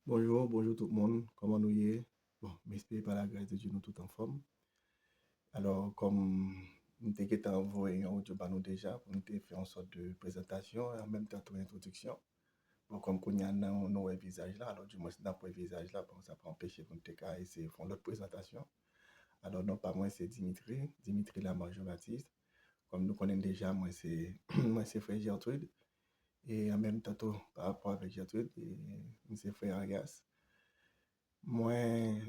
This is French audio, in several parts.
Bonjour, bonjour tout le monde. Comment nous y est? Bon, m'espère par la grâce de Dieu, nous tout en forme. Alors, comme nous t'ai envoyé un audio par nous déjà, pour nous te faire une sorte de présentation et en même temps une introduction. Bon, comme qu'on y a nos visage là, alors du moins, dans le visage là, bon, ça peut empêcher pour nous te essayer de faire l'autre présentation. Alors, non, pas moi, c'est Dimitri Lamar Jean-Baptiste. Comme nous connaissons déjà, moi, c'est moi, c'est frère Gertrude. Et en même temps, tout, par rapport avec Gertrude, et c'est frère Arias. Moi,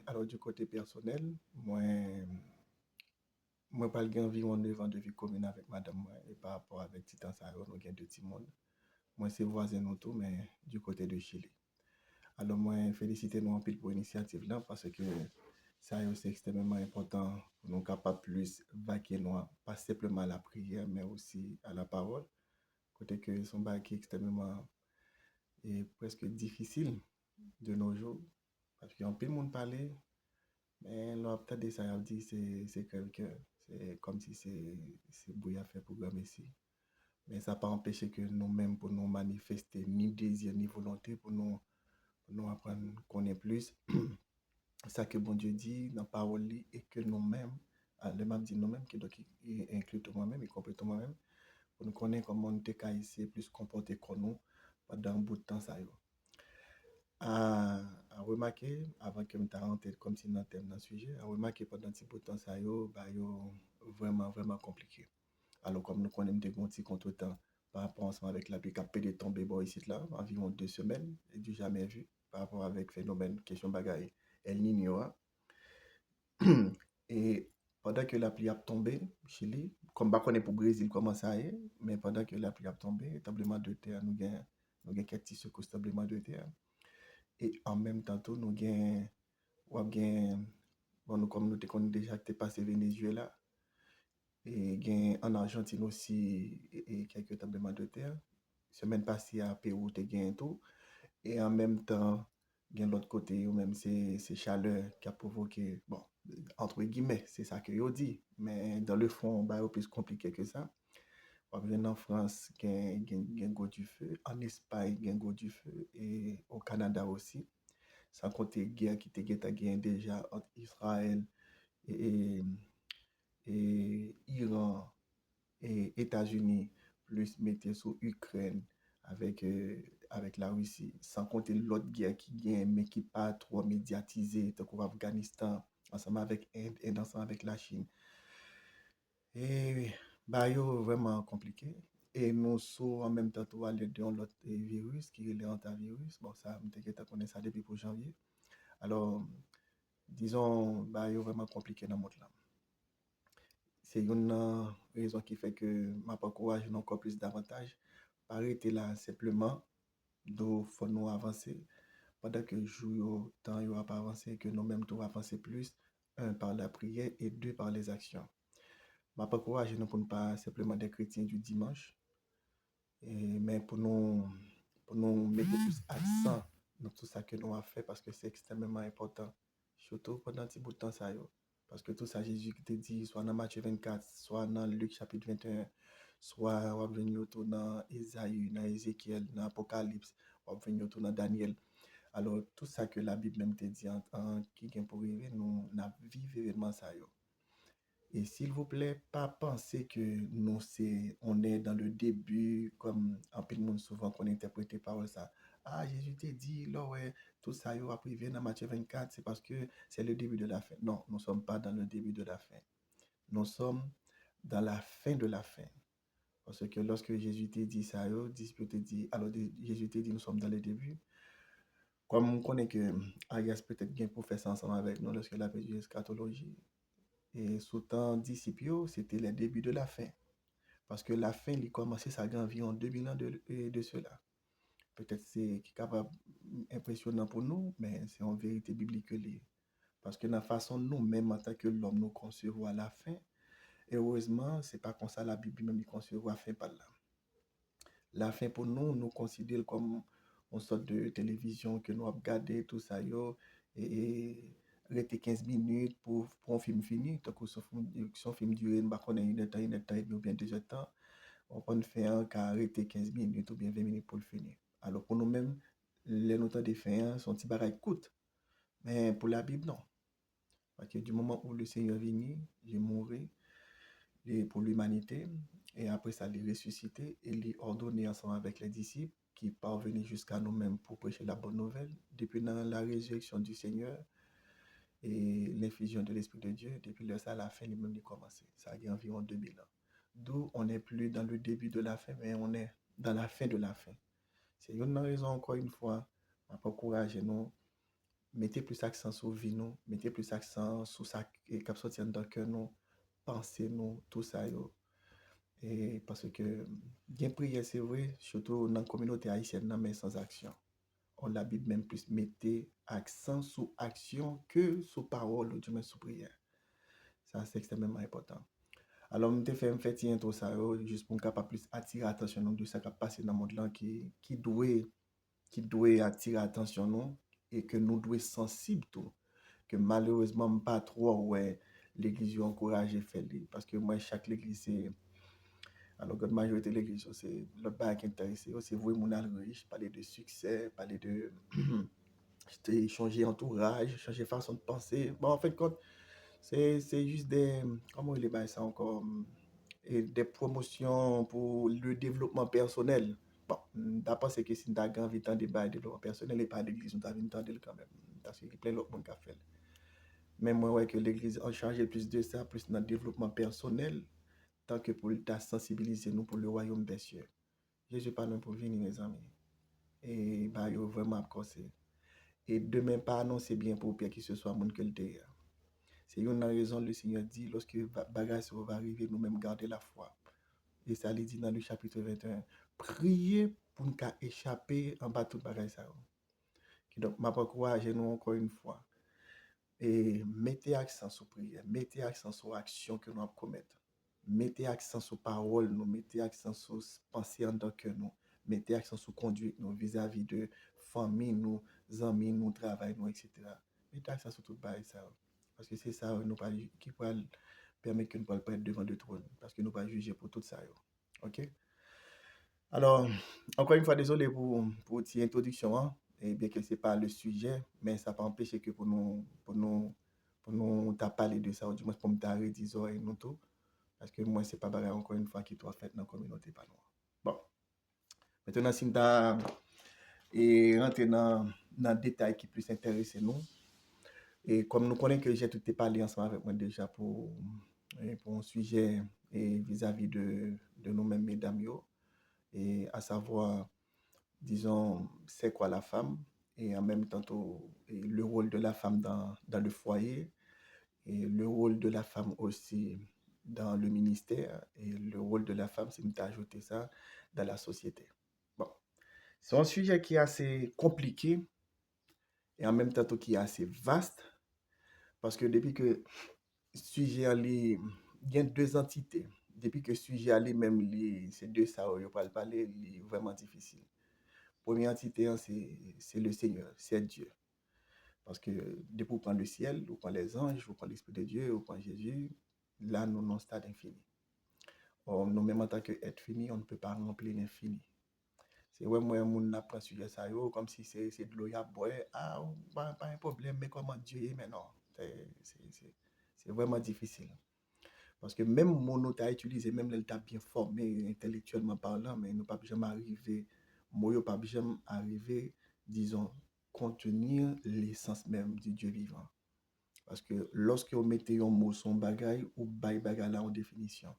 alors du côté personnel, moi pas environ 9 ans de vie commune avec madame moi, et par rapport avec Titan Saro, nous avons deux petits monde. Moi, c'est voisin nous tout, mais du côté de Chili. Alors, moi, féliciter nous en pile pour l'initiative là, parce que ça c'est extrêmement important pour nous capables plus vaquer nous, pas simplement à la prière, mais aussi à la parole. Côté que son bac est extrêmement et presque difficile de nos jours, parce qu'en pile monde parler, mais là, peut-être ça a dit c'est quelqu'un, c'est comme si c'est bouillant fait programme ici. Mais ça n'a pas empêché que nous-mêmes, pour nous manifester ni désir ni volonté, pour nous apprendre qu'on est plus. Ça que bon Dieu dit dans la parole, et que nous-mêmes, le même dit nous-mêmes, qui donc il inclut tout moi-même, y compris tout moi-même, pour nous connaître comment on était ici plus comporté que nous pendant un bout de temps. Ça y est. À remarquer, avant que je rentre comme si dans le thème dans le sujet, à remarquer pendant petit bout de temps, ça yo vraiment, vraiment compliqué. Alors, comme nous connaissons des petits contretemps par rapport ensemble avec la pluie qui a pété tomber bon, ici, là, environ 2 semaines, et du jamais vu, par rapport avec phénomène, question bagaille, El Niño. Hein. Et pendant que la pluie a tombé, Chili, comme bah, on est pour Brésil, comment ça est, mais pendant que la pluie a tombé, tremblement de terre, nous avons quelques petits secousses tremblement de terre. Et en même temps, tout, nous avons, bon, nous, comme nous te connaissons déjà, que passé Venezuela, et gain en Argentine aussi, et quelques tremblements de terre. Semaine passée à Pérou, tu gain tout. Et en même temps, gain l'autre côté, ou même c'est chaleur qui a provoqué, bon, entre guillemets, c'est ça que yo dit. Mais dans le fond, bah, c'est plus compliqué que ça. On vient en France, gain go du feu. En Espagne, gain go du feu. Et au Canada aussi. Sans compter guerre qui te gain déjà entre Israël et, et Iran et États-Unis, plus mettez sur Ukraine avec, avec la Russie, sans compter l'autre guerre qui gagne, mais qui pas trop médiatisée, comme Afghanistan, ensemble avec Inde, et ensemble avec la Chine. Et bah, yo vraiment compliqué. Et nous sommes en même temps tout aller dans l'autre virus, qui est le hantavirus. Bon, ça, je connais ça depuis pour janvier. Alors, disons, bah, yo vraiment compliqué dans le monde là. C'est une raison qui fait que m'a encourage encore plus davantage. Pas arrêter là simplement, donc faut nous avancer. Pendant que jour temps il va pas avancer, que nous-mêmes nous avancer plus, un par la prière et deux par les actions. M'a encourage nous pour ne pas simplement des chrétiens du dimanche, mais pour nous mettre plus accent dans tout ça que nous avons fait parce que c'est extrêmement important. Surtout pendant un petit bout de temps, ça, yo. Parce que tout ça, Jésus qui te dit, soit dans Matthieu 24, soit dans Luc chapitre 21, soit on va venir dans Isaïe, dans Ézéchiel, dans Apocalypse, on va venir dans Daniel. Alors, tout ça que la Bible même te dit en qui vient pour arriver, nous vivons événement ça. Yo. Et s'il vous plaît, pas penser que nous on est dans le début, comme un peu de monde souvent qu'on interprète par ça. Ah, Jésus t'a dit, là, ouais, tout ça, il va priver dans Matthieu 24, c'est parce que c'est le début de la fin. Non, nous ne sommes pas dans le début de la fin. Nous sommes dans la fin de la fin. Parce que lorsque Jésus t'a dit ça, disciple t'a dit, alors Jésus t'a dit, nous sommes dans le début. Comme on connaît que Arias peut-être bien pour faire ça ensemble avec nous lorsque la paix de eschatologie. Et sous temps disciples, c'était le début de la fin. Parce que la fin, il commençait ça environ 2000 ans de cela. Peut-être c'est capable impressionnant pour nous, mais c'est en vérité biblique que les. Parce que dans la façon nous-mêmes, en tant que l'homme, nous concevons à la fin, et heureusement, c'est pas comme ça la Bible même concevons à la fin par là. La fin pour nous, nous considérons comme une sorte de télévision que nous avons regardé, tout ça, et rester 15 minutes pour un film fini. Donc, son film dure, une heure et demie ou bien 2 heures de temps. On peut faire un cas arrêter 15 minutes ou bien 20 minutes pour le finir. Alors, pour nous-mêmes, les notes de fin, son petit bagage coûte. Mais pour la Bible, non. Parce que du moment où le Seigneur venu, il est mort pour l'humanité, et après ça, il est ressuscité, et il est ordonné ensemble avec les disciples qui parvenaient jusqu'à nous-mêmes pour prêcher la bonne nouvelle. Depuis dans la résurrection du Seigneur et l'infusion de l'Esprit de Dieu, depuis là, ça, la fin, lui-même, il commencé. Ça a eu environ 2000 ans. D'où on n'est plus dans le début de la fin, mais on est dans la fin de la fin. C'est une raison, encore une fois, pour encourager nous. Mettez plus accent sur vie nous, mettez plus accent sur ça qui sorti dans cœur nous, pensez nous, tout ça yo. Et parce que bien prier c'est vrai, surtout dans la communauté haïtienne, non, mais sans action. On la Bible même plus mettez accent sur action que sur parole ou du moins sur prière. Ça c'est extrêmement important. Alors, je me fait intro ça yo, juste pour capable plus attirer l'attention de ça qui passe dans le monde là qui doit attirer l'attention nous et que nous devons sensibles tout que malheureusement pas trop ouais l'église encourage faire parce que moi chaque église c'est alors que la majorité de l'église c'est le pas qui intéresse c'est voir mon riche parler de succès parler de changer entourage changer façon de penser bon en fait quand c'est juste des comment il est ça encore et des promotions pour le développement personnel. Bon, d'après ce que si tu as envie de débat de développement personnel et pas l'église, on t'a envie de quand même. Parce qu'il y a plein d'autres monde qui a fait. Mais moi, ouais, que l'église a chargé plus de ça, plus dans le développement personnel, tant que pour ta sensibiliser nous pour le royaume des cieux. Jésus parle pour venir, mes amis. Et bah, il vraiment à causer. Et demain, pas annoncer bien pour Pierre qui ce soit monde que le terre. C'est une raison, le Seigneur dit, lorsque bagage va arriver, nous-mêmes garder la foi. Et ça il dit dans le chapitre 21. Priez pour nous échapper en bas de tout bagage ça. Donc, je encourage nous encore une fois. Et mettez accent sur prière, mettez accent sur l'action que nous avons commettre. Mettez accent sur parole, nous mettez accent sur pensée en tant que nous. Mettez accent sur conduite nous vis-à-vis de famille, nous, amis, nous, travail, nous, etc. Mettez accent sur tout ça. Parce que c'est ça nous pas, qui peut permettre que nous ne pas être devant le trône. Parce que nous ne pas juger pour tout ça. OK? Alors, encore une fois, désolé pour cette introduction, hein, et bien que ce n'est pas le sujet, mais ça n'a pas empêché que pour nous parler de ça, ou du moins pour me t'arrêter, disons, et nous tout, parce que moi, ce n'est pas pareil, encore une fois, qui doit faire dans la communauté, pas nous. Bon, maintenant, si nous rentrer dans le détail qui plus intéresse nous, et comme nous connaissons que j'ai tout parlé ensemble avec moi déjà pour un sujet vis-à-vis de nous-mêmes, mesdames, et à savoir disons, c'est quoi la femme, et en même temps et le rôle de la femme dans le foyer, et le rôle de la femme aussi dans le ministère, et le rôle de la femme, c'est d'ajouter ça dans la société. Bon, c'est un sujet qui est assez compliqué, et en même temps qui est assez vaste, parce que depuis que le sujet il y a deux entités. Depuis que le sujet même c'est deux ça, on va parler, il est vraiment difficile. Première entité, hein, c'est le Seigneur, c'est Dieu. Parce que depuis qu'on prend le ciel, on prend les anges, on prend l'Esprit de Dieu, on prend Jésus, là, nous sommes en stade infini. Or, nous-mêmes, en tant qu'être fini, on ne peut pas remplir l'infini. C'est vrai, moi, on apprend sujet ça, comme si c'est de l'eau à boire. Ah, pas un problème, mais comment Dieu est maintenant? C'est vraiment difficile. Parce que même mon t'a utilisé, même l'état bien formé intellectuellement parlant, mais nous pas jamais arrivé, moi, pas jamais arrivé, disons, contenir l'essence même du Dieu vivant. Parce que lorsque vous mettez un mot son bagaille, ou bail bagaille là en définition,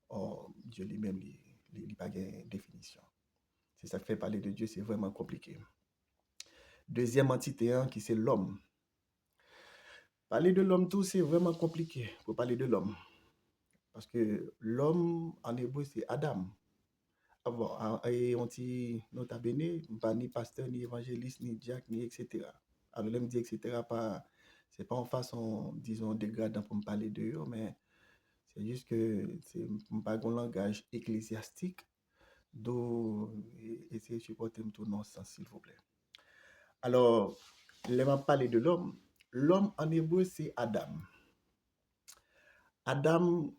or Dieu lui-même, il pas de définition. C'est ça qui fait parler de Dieu, c'est vraiment compliqué. Deuxième entité, hein, qui c'est l'homme. Parler de l'homme tout, c'est vraiment compliqué pour parler de l'homme. Parce que l'homme, en hébreu, c'est Adam. Ah bon, et on dit, nota bene, pas ni pasteur, ni évangéliste, ni diacre, ni etc. Alors, là, me dit etc. C'est pas en façon, disons, dégradant pour me parler de eux, mais c'est juste que c'est pas un langage ecclésiastique, d'où essayer de supporter tout dans ce sens, s'il vous plaît. Alors, là, on va parler de l'homme. L'homme en hébreu, c'est Adam. Adam,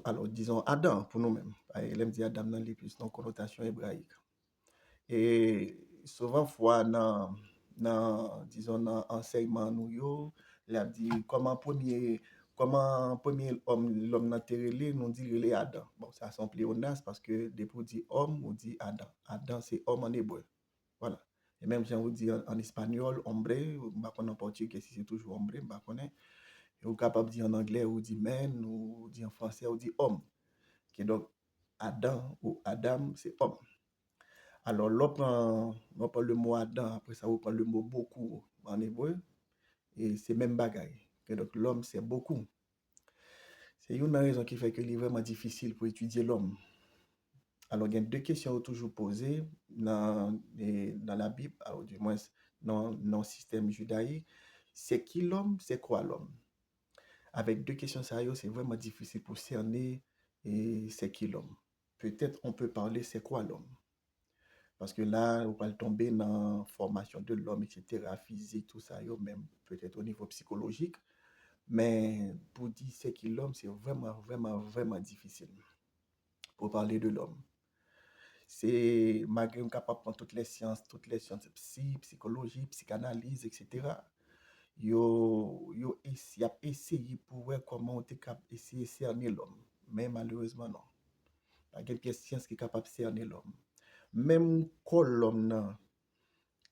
alors disons Adam pour nous-mêmes. Il aime dire Adam dans les plus dans connotation hébraïque. Et souvent fois disons, dans enseignement nous yo, il a dit comment premier l'homme nan te rele, nous dit rele Adam. Bon, ça son pléonasme parce que depuis on dit homme, on dit Adam. Adam, c'est homme en hébreu. Voilà. Et même si on dit en espagnol, hombre, bah, en portugais, si c'est toujours hombre, bah, et ou capable de dire en anglais, ou dit man, ou dit en français, ou dit homme. Qui donc, Adam ou Adam, c'est homme. Alors, on prend le mot Adam, après ça, on prend le mot beaucoup en hébreu, et c'est même bagaille. Que donc, l'homme, c'est beaucoup. C'est une raison qui fait que c'est vraiment difficile pour étudier l'homme. Alors, il y a deux questions toujours posées dans la Bible, alors, du moins dans le système judaïque. C'est qui l'homme? C'est quoi l'homme? Avec deux questions sérieuses, c'est vraiment difficile pour cerner et c'est qui l'homme. Peut-être on peut parler c'est quoi l'homme. Parce que là, on va tomber dans la formation de l'homme, etc., physique, tout ça, même peut-être au niveau psychologique. Mais pour dire c'est qui l'homme, c'est vraiment, vraiment, vraiment difficile pour parler de l'homme. C'est malgré qu'on est capable de prendre toutes les sciences psychologie, psychanalyse, etc. Y a essayé pour voir comment on est capable d'essayer de cerner l'homme. Mais malheureusement, non. Il y a quelques sciences qui sont capables de cerner l'homme. Même quand l'homme,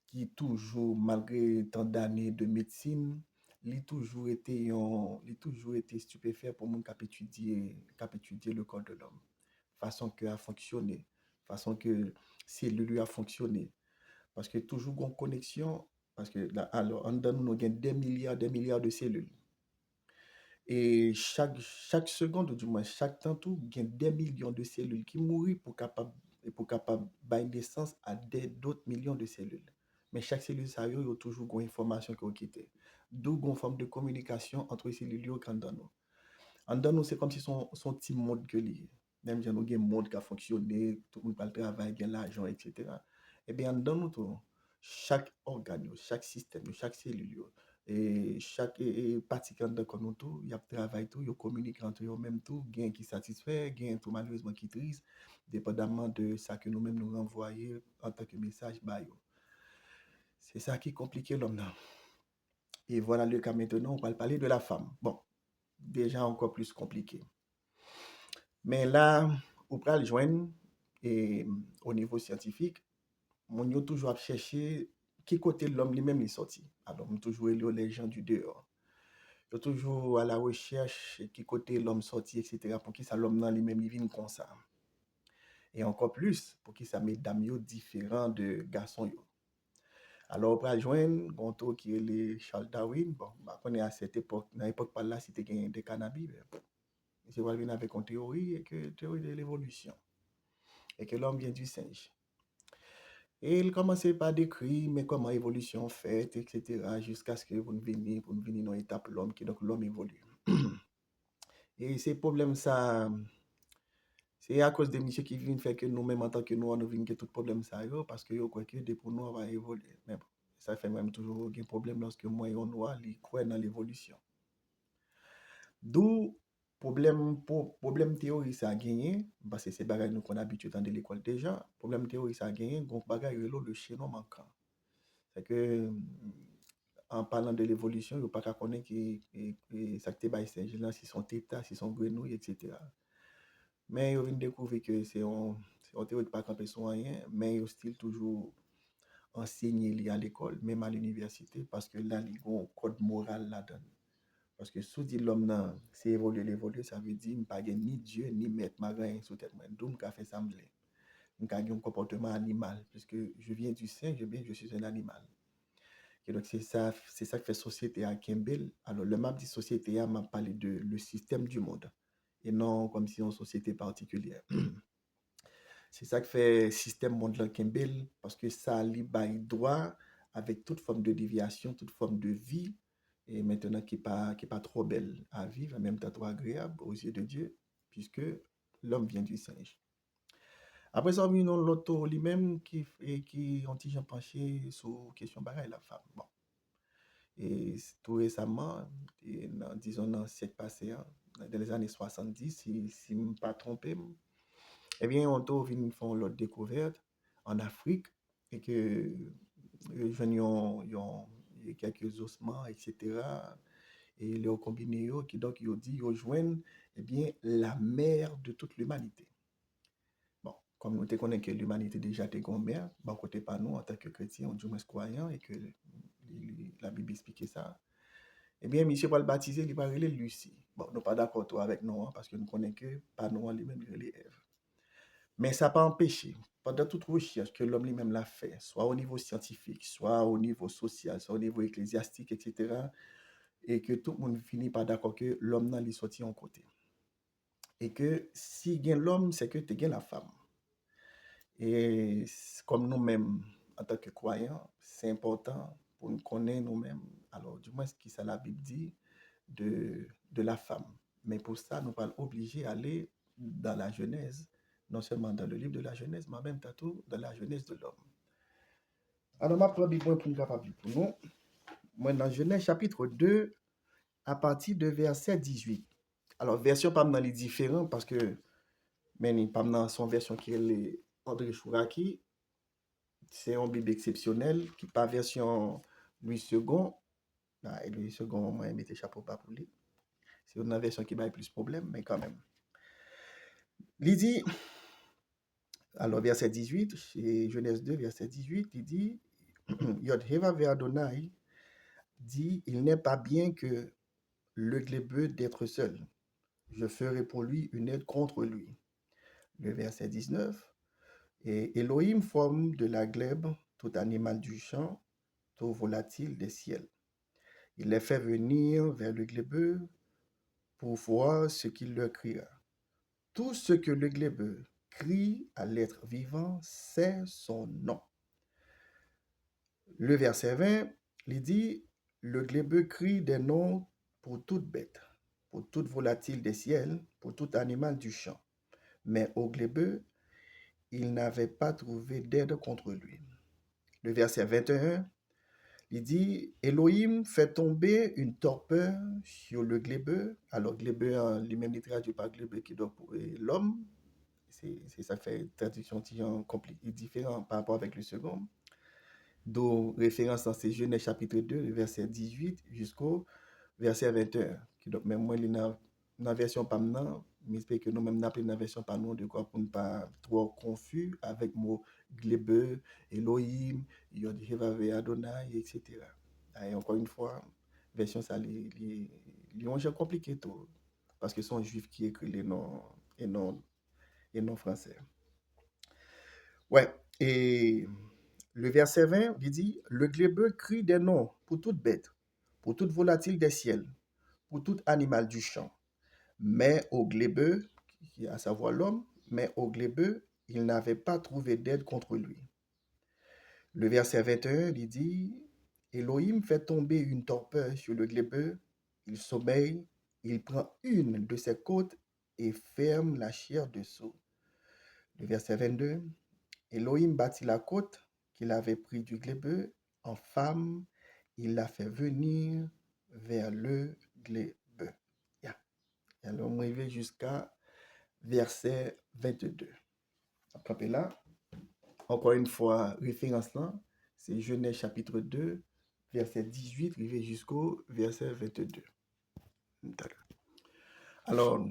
qui toujours, malgré tant d'années de médecine, il a toujours été stupéfait pour mon cap étudier le corps de l'homme. Façon que a fonctionné, façon que cellule lui a fonctionné. Parce que toujours une connexion, parce que là, alors, en dedans, nous avons des milliards de cellules. Et chaque seconde, ou du moins chaque temps, tout, il y a des millions de cellules qui mourent pour capable donner naissance à d'autres millions de cellules. Mais chaque cellule, ça y a toujours une information qui est quittée. D'où une forme de communication entre les cellules qui sont dans nous. En dedans, nous, c'est comme si son petit monde que lié. Même si nous avons un monde qui a fonctionné, tout le monde parle travail, il y a l'argent, etc. Eh bien, en dedans, nous, tout, chaque organe, chaque système, chaque cellule, et chaque partie de nous, tout, il y a travail, tout, il communique entre eux même tout, gain qui satisfait, gain tout malheureusement qui triste, dépendamment de ça que nous-mêmes nous renvoyons en tant que message. Bah, c'est ça qui complique l'homme. Là. Et voilà le cas maintenant, on va parler de la femme. Bon, déjà encore plus compliqué. Mais là, on peut le joindre et au niveau scientifique, on a toujours cherché qui côté l'homme lui-même est sorti. Alors, on a toujours lu les gens du dehors. On est toujours à la recherche qui côté l'homme sorti, etc. Pour qui ça l'homme dans lui-même il vient comme ça. Et encore plus, pour qui ça mesdames yo différent de garçons yo. Alors, on peut joindre un auteur qui est le Charles Darwin. Bon, bah, on est à cette époque, dans l'époque par là, c'était des cannabis. C'est vrai qu'il avec une théorie, théorie de l'évolution, et que l'homme vient du singe. Et il commençait par décrire mais comment l'évolution fait, etc., jusqu'à ce que vous veniez dans l'étape l'homme, qui donc l'homme évolue. Et ces problèmes, ça, c'est à cause de monsieur qui viennent faire que nous-mêmes, en tant que nous, on vient que tout problème ça, parce que yo, quoi que pour nous, on va évoluer. Mais bon, ça fait même toujours un problème lorsque moi et on noir, ils croient dans l'évolution. D'où problème théorie ça a gagné, parce que c'est bagaille nous qu'on a habitué dans l'école déjà, problème théorie ça a gagné, donc bagaille le chaînon manquant. C'est que en parlant de l'évolution, il ne faut pas connaître que ça qui est Saint-Jean, si son tétat, si son grenouille, etc. Mais ils viennent découvrir que c'est un théorie de pas camper sur rien, mais ils style toujours enseigné à l'école, même à l'université, parce que là, il y a un code moral là-dedans. Parce que sous dit l'homme, non, c'est évoluer, ça veut dire pas ni Dieu, ni maître, ma rien sous tête. Donc, je fais ça, je un comportement animal, puisque je viens du singe, je suis un animal. Et donc, c'est ça qui fait société à Campbell. Alors, le map de société m'a parlé de le système du monde, et non comme si une société particulière. C'est ça qui fait système monde là Campbell, parce que ça libère droit avec toute forme de déviation, toute forme de vie, et maintenant qui est pas trop belle à vivre, en même temps trop agréable aux yeux de Dieu, puisque l'homme vient du singe. Après ça, on a l'auto lui-même qui ont déjà penché sur question bagaille la femme. Bon. Et tout récemment, disons dans le siècle passé, dans les années 70, si je ne me pas trompé, eh bien, on a venu faire l'autre découverte en Afrique. et que ils ont quelques ossements, etc. Et ils ont combiné, qui donc ils ont dit, ils joignent, eh bien, la mère de toute l'humanité. Bon, comme nous te connaissons que l'humanité déjà était grand-mère, bon, côté pas nous, en tant que chrétiens, du moins croyants, et que la Bible explique ça, eh bien, monsieur va le baptiser, il va relire Lucie. Bon, nous pas d'accord toi avec nous, hein, parce que nous connaissons que pas nous, lui-même, il relève Ève. Mais ça n'a pas empêché, pendant toute recherche que l'homme lui-même l'a fait, soit au niveau scientifique, soit au niveau social, soit au niveau ecclésiastique, etc., et que tout le monde finit par d'accord que l'homme n'a sorti en côté. Et que si gain l'homme, c'est que tu gain la femme. Et comme nous-mêmes, en tant que croyants, c'est important pour nous connaître nous-mêmes. Alors, du moins, ce que ça la Bible dit de la femme. Mais pour ça, nous sommes obligés d'aller dans la Genèse, non seulement dans le livre de la Genèse, mais même tout dans la Genèse de l'homme. Alors, ma première Bible pour nous capable pour nous. Moi, dans Genèse chapitre 2, à partir de verset 18. Alors, version pas dans les différents parce que, mais pas dans son version qui est André Chouraki, c'est une Bible exceptionnelle qui pas version Louis II. Ah, et Louis II, moi, il mettait chapeau pas pour lui. C'est une version qui a plus de problème, mais quand même. Il dit, alors verset 18, chez Genèse 2, verset 18, il dit, Yod Heva ve Adonai dit, il n'est pas bien que le glébeux d'être seul. Je ferai pour lui une aide contre lui. Le verset 19, et Elohim forme de la glèbe tout animal du champ, tout volatile des ciels. Il les fait venir vers le glébeux pour voir ce qu'il leur criera. Tout ce que le glébeux crie à l'être vivant, c'est son nom. Le verset 20, il dit, le glébeux crie des noms pour toute bête, pour toute volatile des ciels, pour tout animal du champ. Mais au glébeux, il n'avait pas trouvé d'aide contre lui. Le verset 21, il dit, Elohim fait tomber une torpeur sur le glébeux. Alors, glébeux, lui-même, il traduit par glébeux qui doit pour l'homme. C'est ça fait traduction différente par rapport avec le second. D'où référence dans ces Genèse chapitre 2, verset 18 jusqu'au verset 21. Donc, même moi, dans la version pas maintenant, mais j'espère que nous-mêmes, dans la version pas nous, de quoi pour ne pas trop confus avec le mot glébeux, Elohim, Yod Heva ve Adonai, etc. Et encore une fois, version ça, les jeu compliqué tout, parce que ce sont juifs qui écrivent les noms et non français. Ouais, et le verset 20, il dit, le glébeux crie des noms pour toute bête, pour toute volatile des ciels, pour tout animal du champ. Mais au glébeux, à savoir l'homme, mais au glébeux, il n'avait pas trouvé d'aide contre lui. Le verset 21, il dit, Elohim fait tomber une torpeur sur le glébeux, il sommeille, il prend une de ses côtes et ferme la chair dessous. Le verset 22, Elohim bâtit la côte qu'il avait pris du glébeux en femme, il l'a fait venir vers le glébeux. Yeah. Et alors, on arrive jusqu'à verset 22. Après là, encore une fois, référence là, c'est Genèse chapitre 2, verset 18, arrivé jusqu'au verset 22. Alors,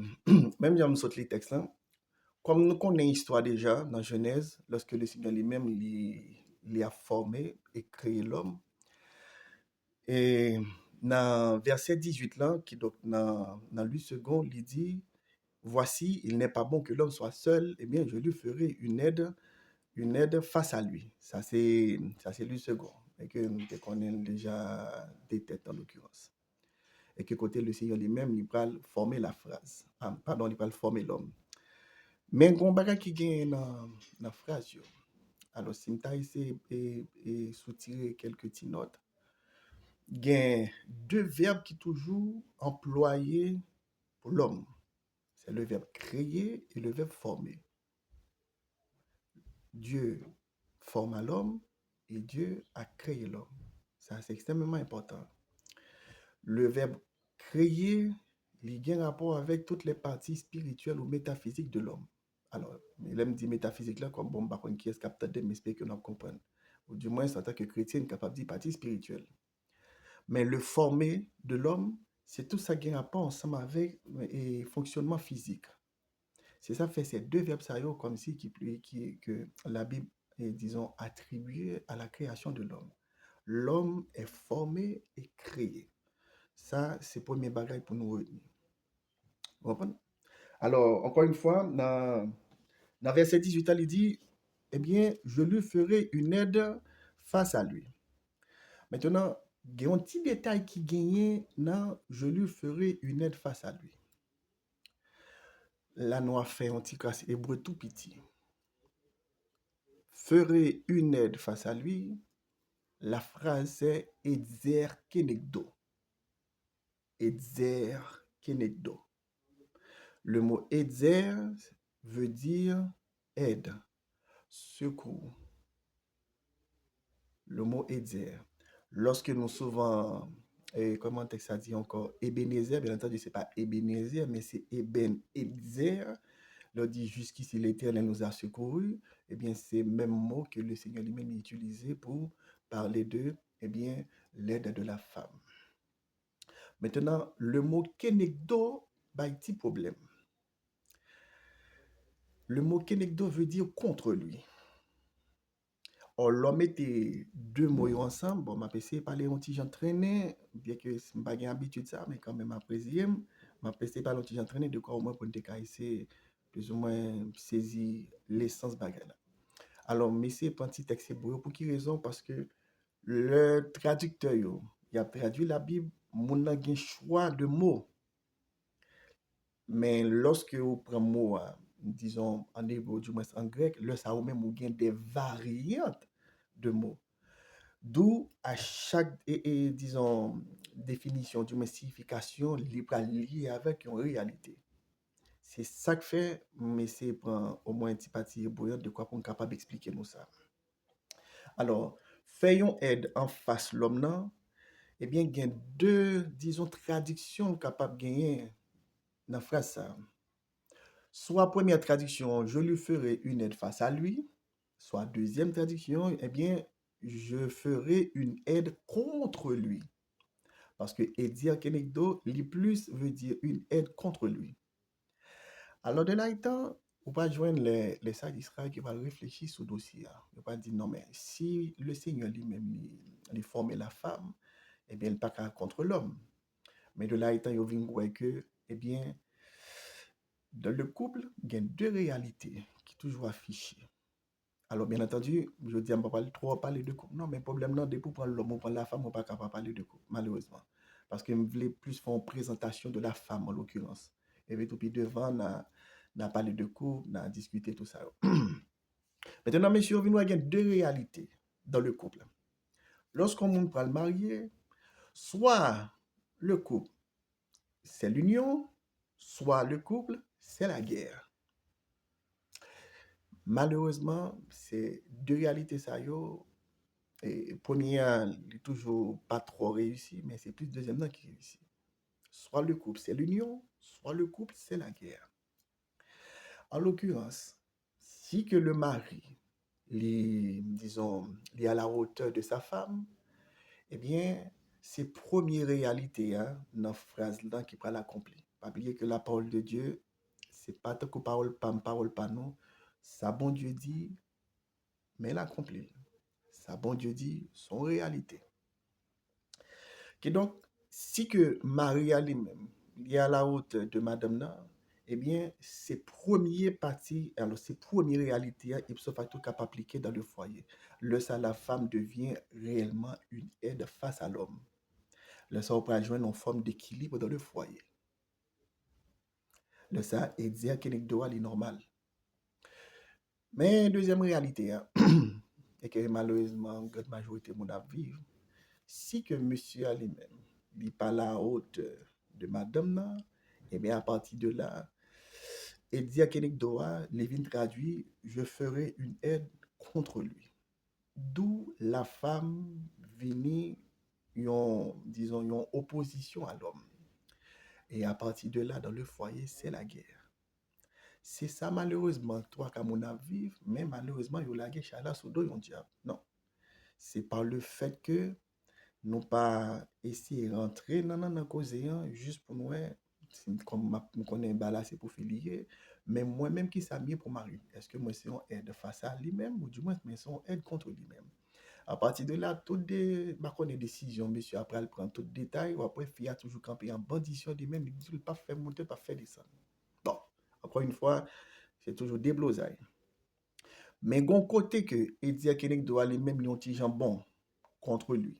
même si on saute les textes là, comme nous connaissons l'histoire déjà dans Genèse, lorsque le Seigneur lui-même il a formé et créé l'homme, et dans verset 18 là, qui donc dans lui second, il dit, voici, il n'est pas bon que l'homme soit seul, eh bien je lui ferai une aide face à lui. Ça c'est lui second, et que nous connaissons déjà des têtes en l'occurrence. Et que côté le Seigneur lui-même, il va former la phrase. Il va former l'homme. Mais il y a un bagage qui gagne dans la phrase. Alors, si je essayer de soutirer quelques petites notes, il y a deux verbes qui sont toujours employés pour l'homme. C'est le verbe créer et le verbe former. Dieu forma l'homme et Dieu a créé l'homme. Ça, c'est extrêmement important. Le verbe créer, il a un rapport avec toutes les parties spirituelles ou métaphysiques de l'homme. Alors, il aime dire métaphysique là, comme bon, qui est capable de m'expliquer que nous comprenons. ou du moins en tant que chrétienne, capable de dire partie spirituelle. Mais le formé de l'homme, c'est tout ça qui a rapport ensemble avec le fonctionnement physique. C'est ça fait ces deux verbes ça comme si que la Bible est, disons, attribuée à la création de l'homme. L'homme est formé et créé. Ça, c'est le premier bagage pour nous retenir. Vous comprenez? Alors, encore une fois, dans verset 18, il dit, eh bien, je lui ferai une aide face à lui. Maintenant, il y a un petit détail qui gagne dans je lui ferai une aide face à lui. Là, nous avons fait un petit classe hébreu tout petit. Ferai une aide face à lui. La phrase est Edzer Kenegdo. Edzer Kenegdo. Le mot Edzer veut dire aide, secours. Le mot Edzer. Lorsque nous souvent, comment ça dit encore, Ebenezer, bien entendu, ce n'est pas Ebenezer, mais c'est Eben Edzer. L'on dit jusqu'ici l'Éternel nous a secourus. Eh bien, c'est le même mot que le Seigneur lui-même utilisait pour parler de, eh bien, l'aide de la femme. Maintenant, le mot kenegdo, bah, un petit problème. Le mot kenegdo veut dire contre lui. Or, l'homme était deux mots ensemble. Bon, m'a essayé de parler un petit entraîné, bien que je n'ai pas l'habitude de ça, mais quand même après, m'a essayé de parler un petit entraîné, de quoi au moins pour essayer plus ou moins saisir l'essence bagarre. Alors, mais c'est un petit texte hébreu. Pour quelle raison? Parce que le traducteur, il a traduit la Bible, mon a un choix de mots. Mais lorsque vous prenez mot, disons en hébreu, du moins en grec, là, ça ou même ou gain des variantes de mots. D'où à chaque, disons, définition, du moins signification, lié avec une réalité. C'est ça que fait, mais c'est pour au moins un petit parti hébreu de quoi pour être capable d'expliquer nous ça. Alors, faisons aide en face l'homme là, eh bien, il y a deux, disons, traductions capables de gagner dans la phrase ça. Soit première traduction, je lui ferai une aide face à lui. Soit deuxième traduction, eh bien, je ferai une aide contre lui. Parce que aider kenegdo, li plus veut dire une aide contre lui. Alors, de là étant, on va joindre les sages d'Israël qui vont réfléchir sur le dossier. On va dire non, mais si le Seigneur lui-même il formé la femme, eh bien, il n'est pas contre l'homme. Mais de là étant, il vient que, eh bien, dans le couple, il y a deux réalités qui sont toujours affichées. Alors, bien entendu, je dis, on ne va pas trop parler de couple. Non, mais le problème, non, depuis pour prendre l'homme ou prendre la femme, on ne va pas parler de couple, malheureusement. Parce que je voulais plus faire une présentation de la femme, en l'occurrence. Et puis, tout devant, on a parlé de couple, on a discuté tout ça. Maintenant, messieurs, il y a deux réalités dans le couple. Lorsqu'on prend le marié, soit le couple, c'est l'union, soit le couple, c'est la guerre. Malheureusement, c'est deux réalités ça yo. Et première, n'est toujours pas trop réussi, mais c'est plus deuxième qui réussit. Soit le couple, c'est l'union, soit le couple, c'est la guerre. En l'occurrence, si que le mari, disons, est à la hauteur de sa femme, eh bien, c'est première réalité dans la phrase là qui va l'accomplir. Pas oublier que la parole de Dieu, c'est pas tant que parole pas non. Ça bon Dieu dit, mais l'accomplit. Ça bon Dieu dit, son réalité. Et donc, si que Marie lui-même est à la hauteur de Madame là, eh bien, ces premiers parties, alors ces premières réalités, ipso facto capable appliquer dans le foyer. Le ça, la femme devient réellement une aide face à l'homme. Le ça, on peut joindre une forme d'équilibre dans le foyer. Le ça, est dire qu'il est normal. Mais deuxième réalité, et que malheureusement, la majorité de mon avis, si que monsieur a lui-même n'est pas la hauteur de madame là, et bien à partir de là, et dit à Kenekdoa, Lévin traduit, je ferai une aide contre lui. D'où la femme vient, disons, une opposition à l'homme. Et à partir de là, dans le foyer, c'est la guerre. C'est ça malheureusement, toi, comme on a vécu, mais malheureusement, il y a la guerre, chala, sous dos, diable. Non. c'est par le fait que nous pas essayer de rentrer dans la cause juste pour nous, comme nous connaissons là, c'est pour faire mais moi-même qui ça mieux pour Marie. Est-ce que moi c'est un aide face à lui-même ou du moins mais c'est un aide contre lui-même? À partir de là, toutes des bah, qu'on décisions, monsieur, après elle prend tout détail, ou après, il a toujours campé en bandition lui-même, il dit, pas faire monter, pas faire descendre. Bon, encore une fois, c'est toujours des blosailles. Mais gon côté que Eddie Kennedy doit aller même un petit jambon contre lui.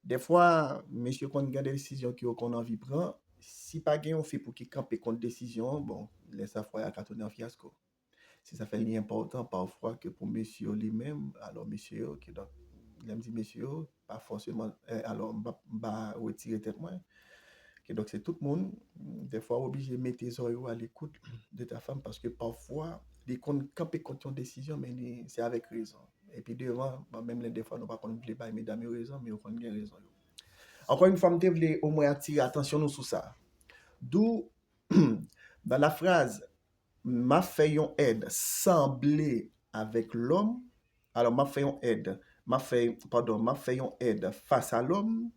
Des fois, monsieur, quand il y a des décisions qu'on a envie de prendre, si pas gain on fait pour qu'il campe contre décision, bon, laisse à fois à tourner en fiasco. Si ça fait lien important parfois que pour monsieur lui-même, alors monsieur, qui donc, il me dit monsieur, pas forcément, alors, bah, retirer tête moi. Donc, c'est tout le monde, des fois, obligé de mettre tes oreilles à l'écoute de ta femme parce que parfois, les comptes camper contre une décision, mais c'est avec raison. Et puis devant, bah, même les des fois, nous ne pouvons pas mesdames raison, mais on a bien raison. Encore une fois, je voulais au moins attirer attention nous sur ça. D'où, dans la phrase, ma fait yon aide semblé avec l'homme, alors ma fait yon aide, ma fait yon aide face à l'homme,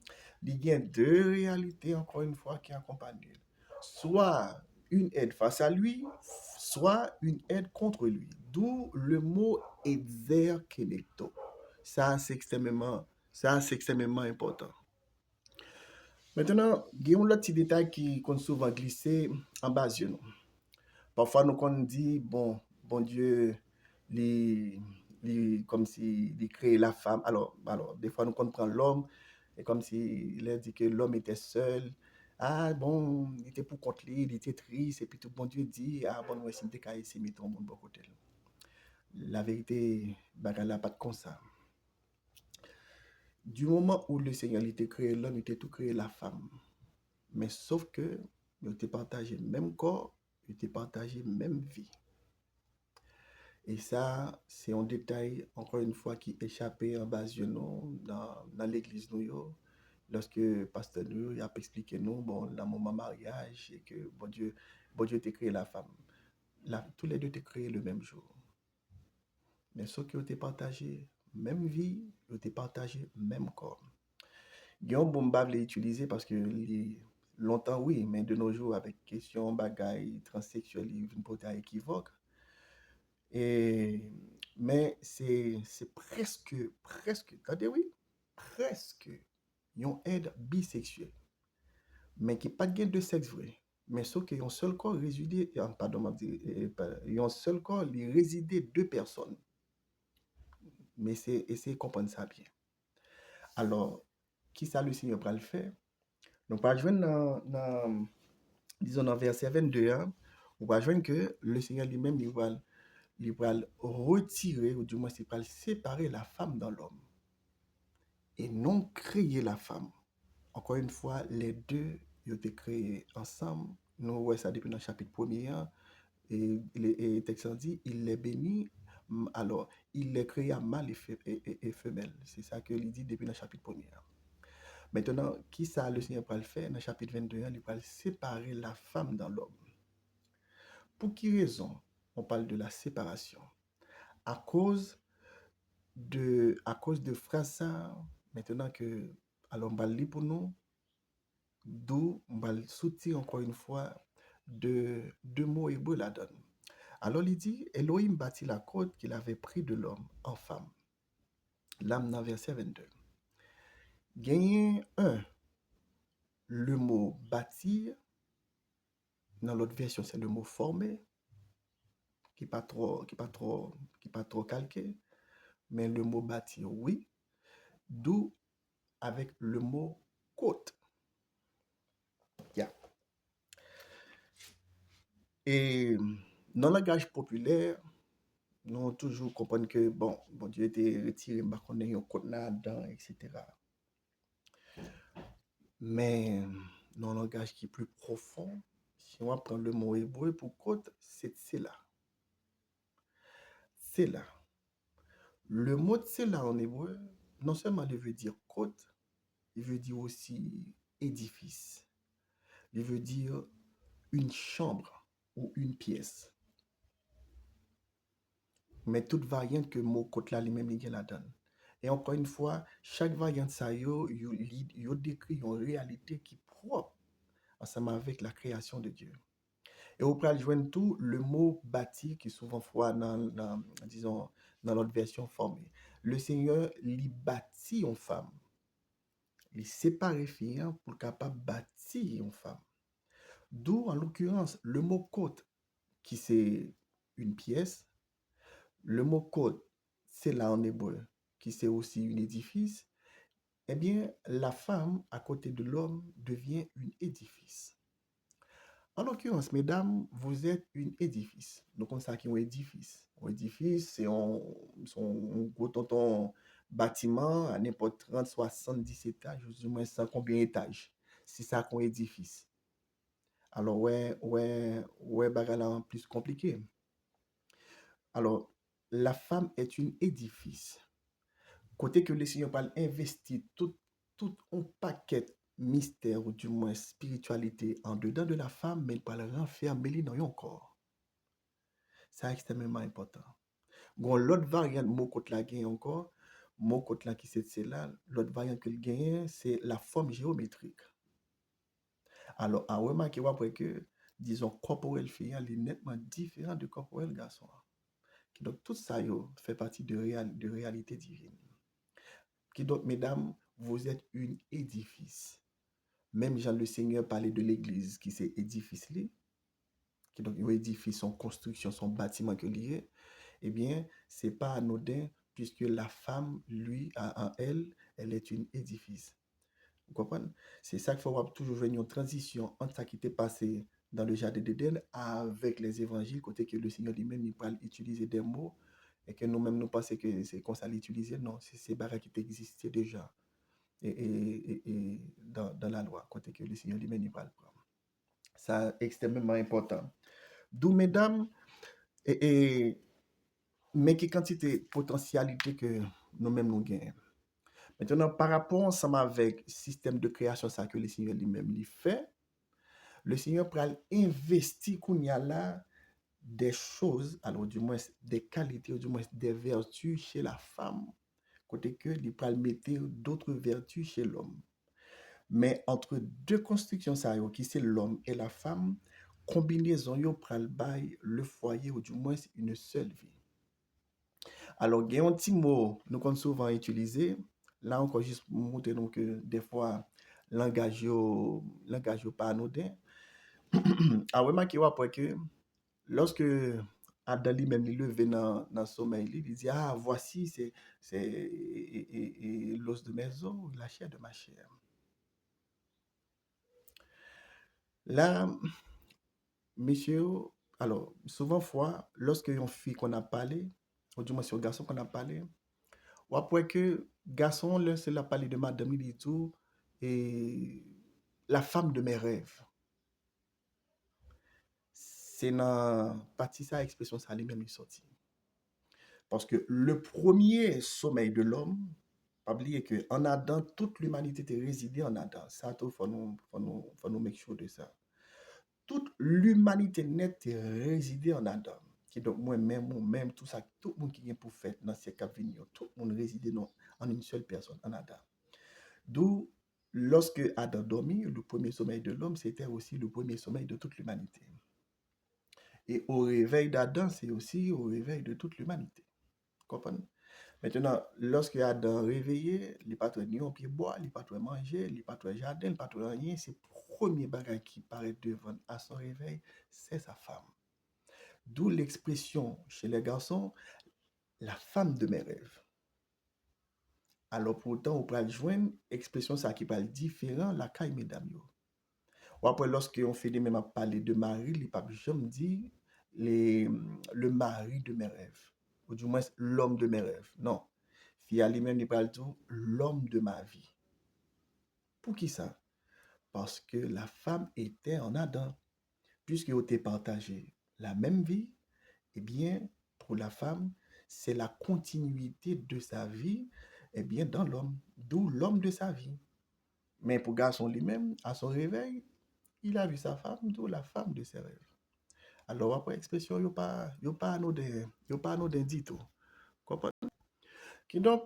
il y a deux réalités, encore une fois, qui accompagnent. Soit une aide face à lui, soit une aide contre lui. D'où le mot exerkenecto. Ça, c'est extrêmement important. Maintenant, il y a un autre petit détail qui est souvent glissé en bas de nous. Parfois, nous on dit, bon Dieu, comme si il crée la femme. Alors, des fois, nous on prend l'homme, et comme s'il a dit que l'homme était seul. Ah, bon, il était pour contre lui, il était triste, et puis tout bon Dieu dit, ah, bon, ouais, si il était caillé, c'est mettre au monde beaucoup de la vérité, bagarre là, pas de comme ça. Du moment où le Seigneur il était créé l'homme, il était tout créé la femme. Mais sauf que, ils étaient partagé le même corps, ils étaient partagé la même vie. Et ça, c'est un détail, encore une fois, qui échappait en bas de nous, dans l'église nous, lorsque pasteur nous a expliqué nous, bon, la moment mariage, et que bon Dieu t'a créé la femme. Là, tous les deux t'ont créé le même jour. Mais ceux qui ont été partagés, même vie, ils ont été partagés, même corps. Guillaume Bomba l'a utilisé parce que longtemps, oui, mais de nos jours, avec question, bagaille, transsexuel, il y a une potentielle équivoque. Et, mais c'est presque, attendez, oui, presque, une aide bisexuelle, mais qui pas de sexe vrai. Mais sauf qu'il y a un seul corps résidé, pardon, il y a un seul corps, il résidait deux personnes. Mais c'est essayer de comprendre ça bien. Alors, qui ça le Seigneur va le faire? Donc, pas jouer disons, dans verset 22, hein, on va jouer que le Seigneur lui-même, il va retirer, ou du moins, il va séparer la femme dans l'homme. Et non créer la femme. Encore une fois, les deux, ils ont été créés ensemble. Nous voyons ça depuis dans le chapitre 1er. Hein, et le texte dit, il les bénit, alors, il les créa mâle et femelle. C'est ça que il dit depuis dans le chapitre 1er. Hein. Maintenant, qui ça le Seigneur va le faire? Dans le chapitre 22, il va séparer la femme dans l'homme. Pour qui raison on parle de la séparation? À cause de phrases, maintenant que, alors on va le lire pour nous, d'où on va le soutenir encore une fois de deux mots hébreux la donne. Alors il dit, Elohim bâtit la côte qu'il avait pris de l'homme en femme. L'âme dans verset 22. Gagner un, le mot bâtir, dans l'autre version c'est le mot former, qui n'est pas trop calqué, mais le mot bâtir, oui, d'où avec le mot côte. Yeah. Et dans le langage populaire, nous toujours comprenons que, bon Dieu était retiré, on a un côte là-dedans, etc. Mais dans le langage qui est plus profond, si on prend le mot hébreu pour côte, c'est là. C'est là. Le mot c'est là en hébreu, non seulement il veut dire côte, il veut dire aussi édifice. Il veut dire une chambre ou une pièce. Mais toute variante que le mot côte là lui-même il la donne. Et encore une fois, chaque variante ça yo décrit une réalité qui est propre ensemble avec la création de Dieu. Et au pral joindre tout le mot bâti qui souvent fois disons dans notre version formée. Le Seigneur lui bâtit une femme. Il sépare fille pour capable bâtir une femme. D'où en l'occurrence le mot côte qui c'est une pièce. Le mot côte c'est là en hébreu qui c'est aussi un édifice. Eh bien, la femme à côté de l'homme devient un édifice. En l'occurrence, mesdames, vous êtes un édifice. Donc, on sait qui est un édifice. Un édifice, c'est un gros tonton bâtiment à n'importe 30, 70 étages, ou du moins sans combien d'étages. C'est ça qu'on édifice. Alors, ouais, bagala plus compliqué. Alors, la femme est un édifice. Côté que le Seigneur parle investi tout un paquet mystère ou du moins spiritualité en dedans de la femme, mais il parle renfermer dans son corps. C'est extrêmement important. Bon, l'autre variante, mot côté la gagne encore, mot côté là qui c'est là, l'autre variante que le gagne, c'est la forme géométrique. Alors, à remarquer après que, disons, corporel fille, il est nettement différent de corporel garçon. Donc, tout ça fait partie de réalité divine. Qui donc, mesdames, vous êtes une édifice. Même Jean le Seigneur parlait de l'église qui c'est édifice li, qui donc un édifice, son construction, son bâtiment que lié, eh bien, c'est pas anodin puisque la femme, lui, en elle, elle est une édifice. Vous comprenez? C'est ça qu'il faut avoir toujours venir une transition entre ça qui était passé dans le jardin d'Éden avec les évangiles, côté que le Seigneur lui-même, il parle utiliser des mots et que nous-mêmes, nous pensons que c'est comme ça l'utiliser. Non, c'est ces barres qui existaient déjà et dans la loi, côté que le Seigneur lui-même, il parle. Ça, extrêmement important. D'où, mesdames, et mais qui quantité potentialité que nous-mêmes nous gagnons. Maintenant, par rapport ensemble avec le système de création ça que le Seigneur lui-même lui fait, le Seigneur peut investir qu'on y a là des choses, alors du moins des qualités, ou du moins des vertus chez la femme, côté que il peut mettre d'autres vertus chez l'homme. Mais entre deux constructions ça qui c'est l'homme et la femme, combinaison yo pral bay le foyer ou du moins une seule vie. Alors, il y a un petit mot nous qu'on souvent utilisé. Là encore, juste pour montrer donc que des fois, langage yo pas anodin. A remarqué après que lorsque Adam lui-même il levé dans le sommeil, il dit, ah, voici, c'est l'os de mes os, la chair de ma chair. Là, monsieur, alors, souvent fois, lorsque une fille qu'on a parlé, ou du moins c'est un garçon qu'on a parlé, ou après que garçon, là, c'est la parler de madame, il dit tout, et la femme de mes rêves. C'est dans partie ça, expression ça lui-même est sorti. Parce que le premier sommeil de l'homme, pas oublier que en Adam, toute l'humanité était résidée en Adam. Ça, il faut nous make sure de ça. Toute l'humanité nette est résidée en Adam. Qui donc moi-même, tout ça, tout le monde qui vient pour faire dans ces cas venir, tout le monde résidait en une seule personne, en Adam. D'où, lorsque Adam dormit, le premier sommeil de l'homme, c'était aussi le premier sommeil de toute l'humanité. Et au réveil d'Adam, c'est aussi au réveil de toute l'humanité. Comprenez? Maintenant, lorsque Adam réveillé, il n'est pas ni au pied bois, il n'est pas manger, il n'est pas jardin, il n'est pas rien. C'est le premier bagage qui paraît devant à son réveil, c'est sa femme. D'où l'expression chez les garçons, la femme de mes rêves. Alors pourtant, on peut joindre expression ça qui parle différent, la caille mesdames. Ou après, lorsqu'on fait des mêmes à parler de mari, les papes jamais dit le mari de mes rêves. Ou du moins, l'homme de mes rêves. Non. Fia lui-même, il parle tout l'homme de ma vie. Pour qui ça? Parce que la femme était en Adam. Puisqu'ils ont partagé la même vie, eh bien, pour la femme, c'est la continuité de sa vie, eh bien, dans l'homme. D'où l'homme de sa vie. Mais pour garçon lui-même, à son réveil, il a vu sa femme, d'où la femme de ses rêves. Alors, après expression, il n'y a pas anodin dit tout. Comprenez? Qui donc,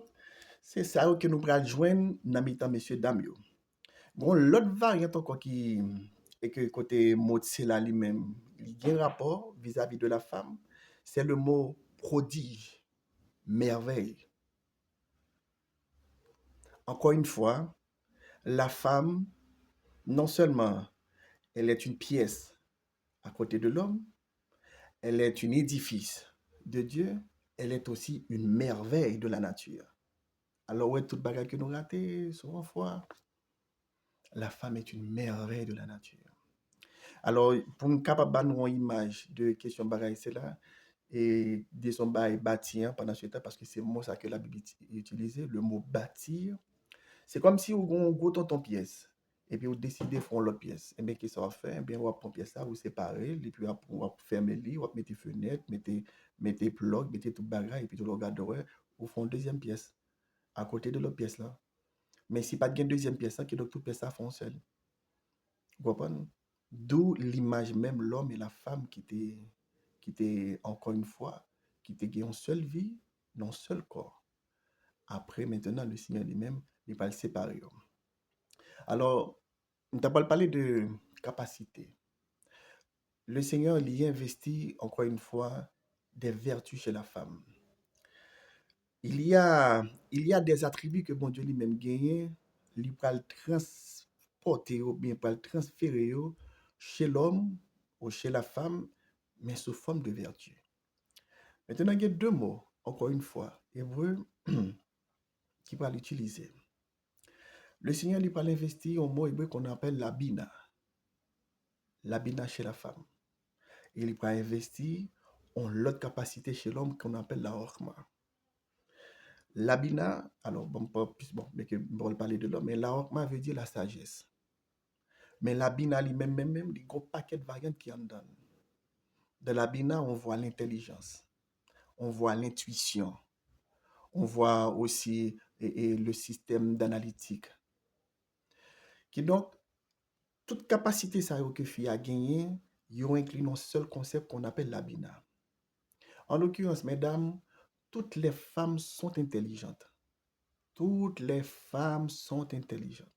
C'est ça que nous pral joindre dans mi-temps messieurs dames yo. Bon, l'autre variante encore qui et que côté mot c'est là lui-même, il y a un rapport vis-à-vis de la femme, c'est le mot prodige, merveille. Encore une fois, la femme, non seulement elle est une pièce à côté de l'homme, elle est un édifice de Dieu, elle est aussi une merveille de la nature. Alors, ouais, toute bagarre que nous ratons, souvent fois, la femme est une merveille de la nature. Alors, pour nous capable de nous une image de question bagaille, c'est là, et de son bail bâtir pendant ce temps, parce que c'est le mot ça que la Bible utilise, le mot bâtir. C'est comme si on gros ton pièce, et puis vous décidez de faire l'autre pièce. Et bien, qu'est-ce que ça va faire? Eh bien, on va prendre pièce ça, vous séparer, et puis on va fermer le lit, on va mettre fenêtre, mettez plug, mettez tout bagage, et puis tout le regard ouais, vous font une deuxième pièce, à côté de l'autre pièce là. Mais si pas de deuxième pièce, ça, que donc toute pièce ça font seul. Vous comprenez? D'où l'image même, l'homme et la femme qui étaient encore une fois, qui étaient en seule vie, dans un seul corps. Après, maintenant, le Seigneur lui-même, il va le séparer. Alors, on t'a pas parlé de capacité. Le Seigneur lui investit, encore une fois, des vertus chez la femme. Il y a, il y a des attributs que bon Dieu lui-même gagne, il va le transporter ou bien va le transférer chez l'homme ou chez la femme, mais sous forme de vertu. Maintenant, il y a deux mots, encore une fois, hébreu, qui va l'utiliser. Le Seigneur lui va l'investir un mot hébreu qu'on appelle l'abina chez la femme. Et il va investir en l'autre capacité chez l'homme qu'on appelle la orma. L'abina, alors bon, mais que on va parler de l'homme, mais la orma veut dire la sagesse. Mais l'abina lui-même, il y a un paquet de variantes qui en donnent. De l'abina, on voit l'intelligence, on voit l'intuition, on voit aussi et le système d'analytique. Qui donc, toute capacité ça que fille a gagné, ils ont inclus un seul concept qu'on appelle l'abina. En l'occurrence, mesdames, toutes les femmes sont intelligentes. Toutes les femmes sont intelligentes.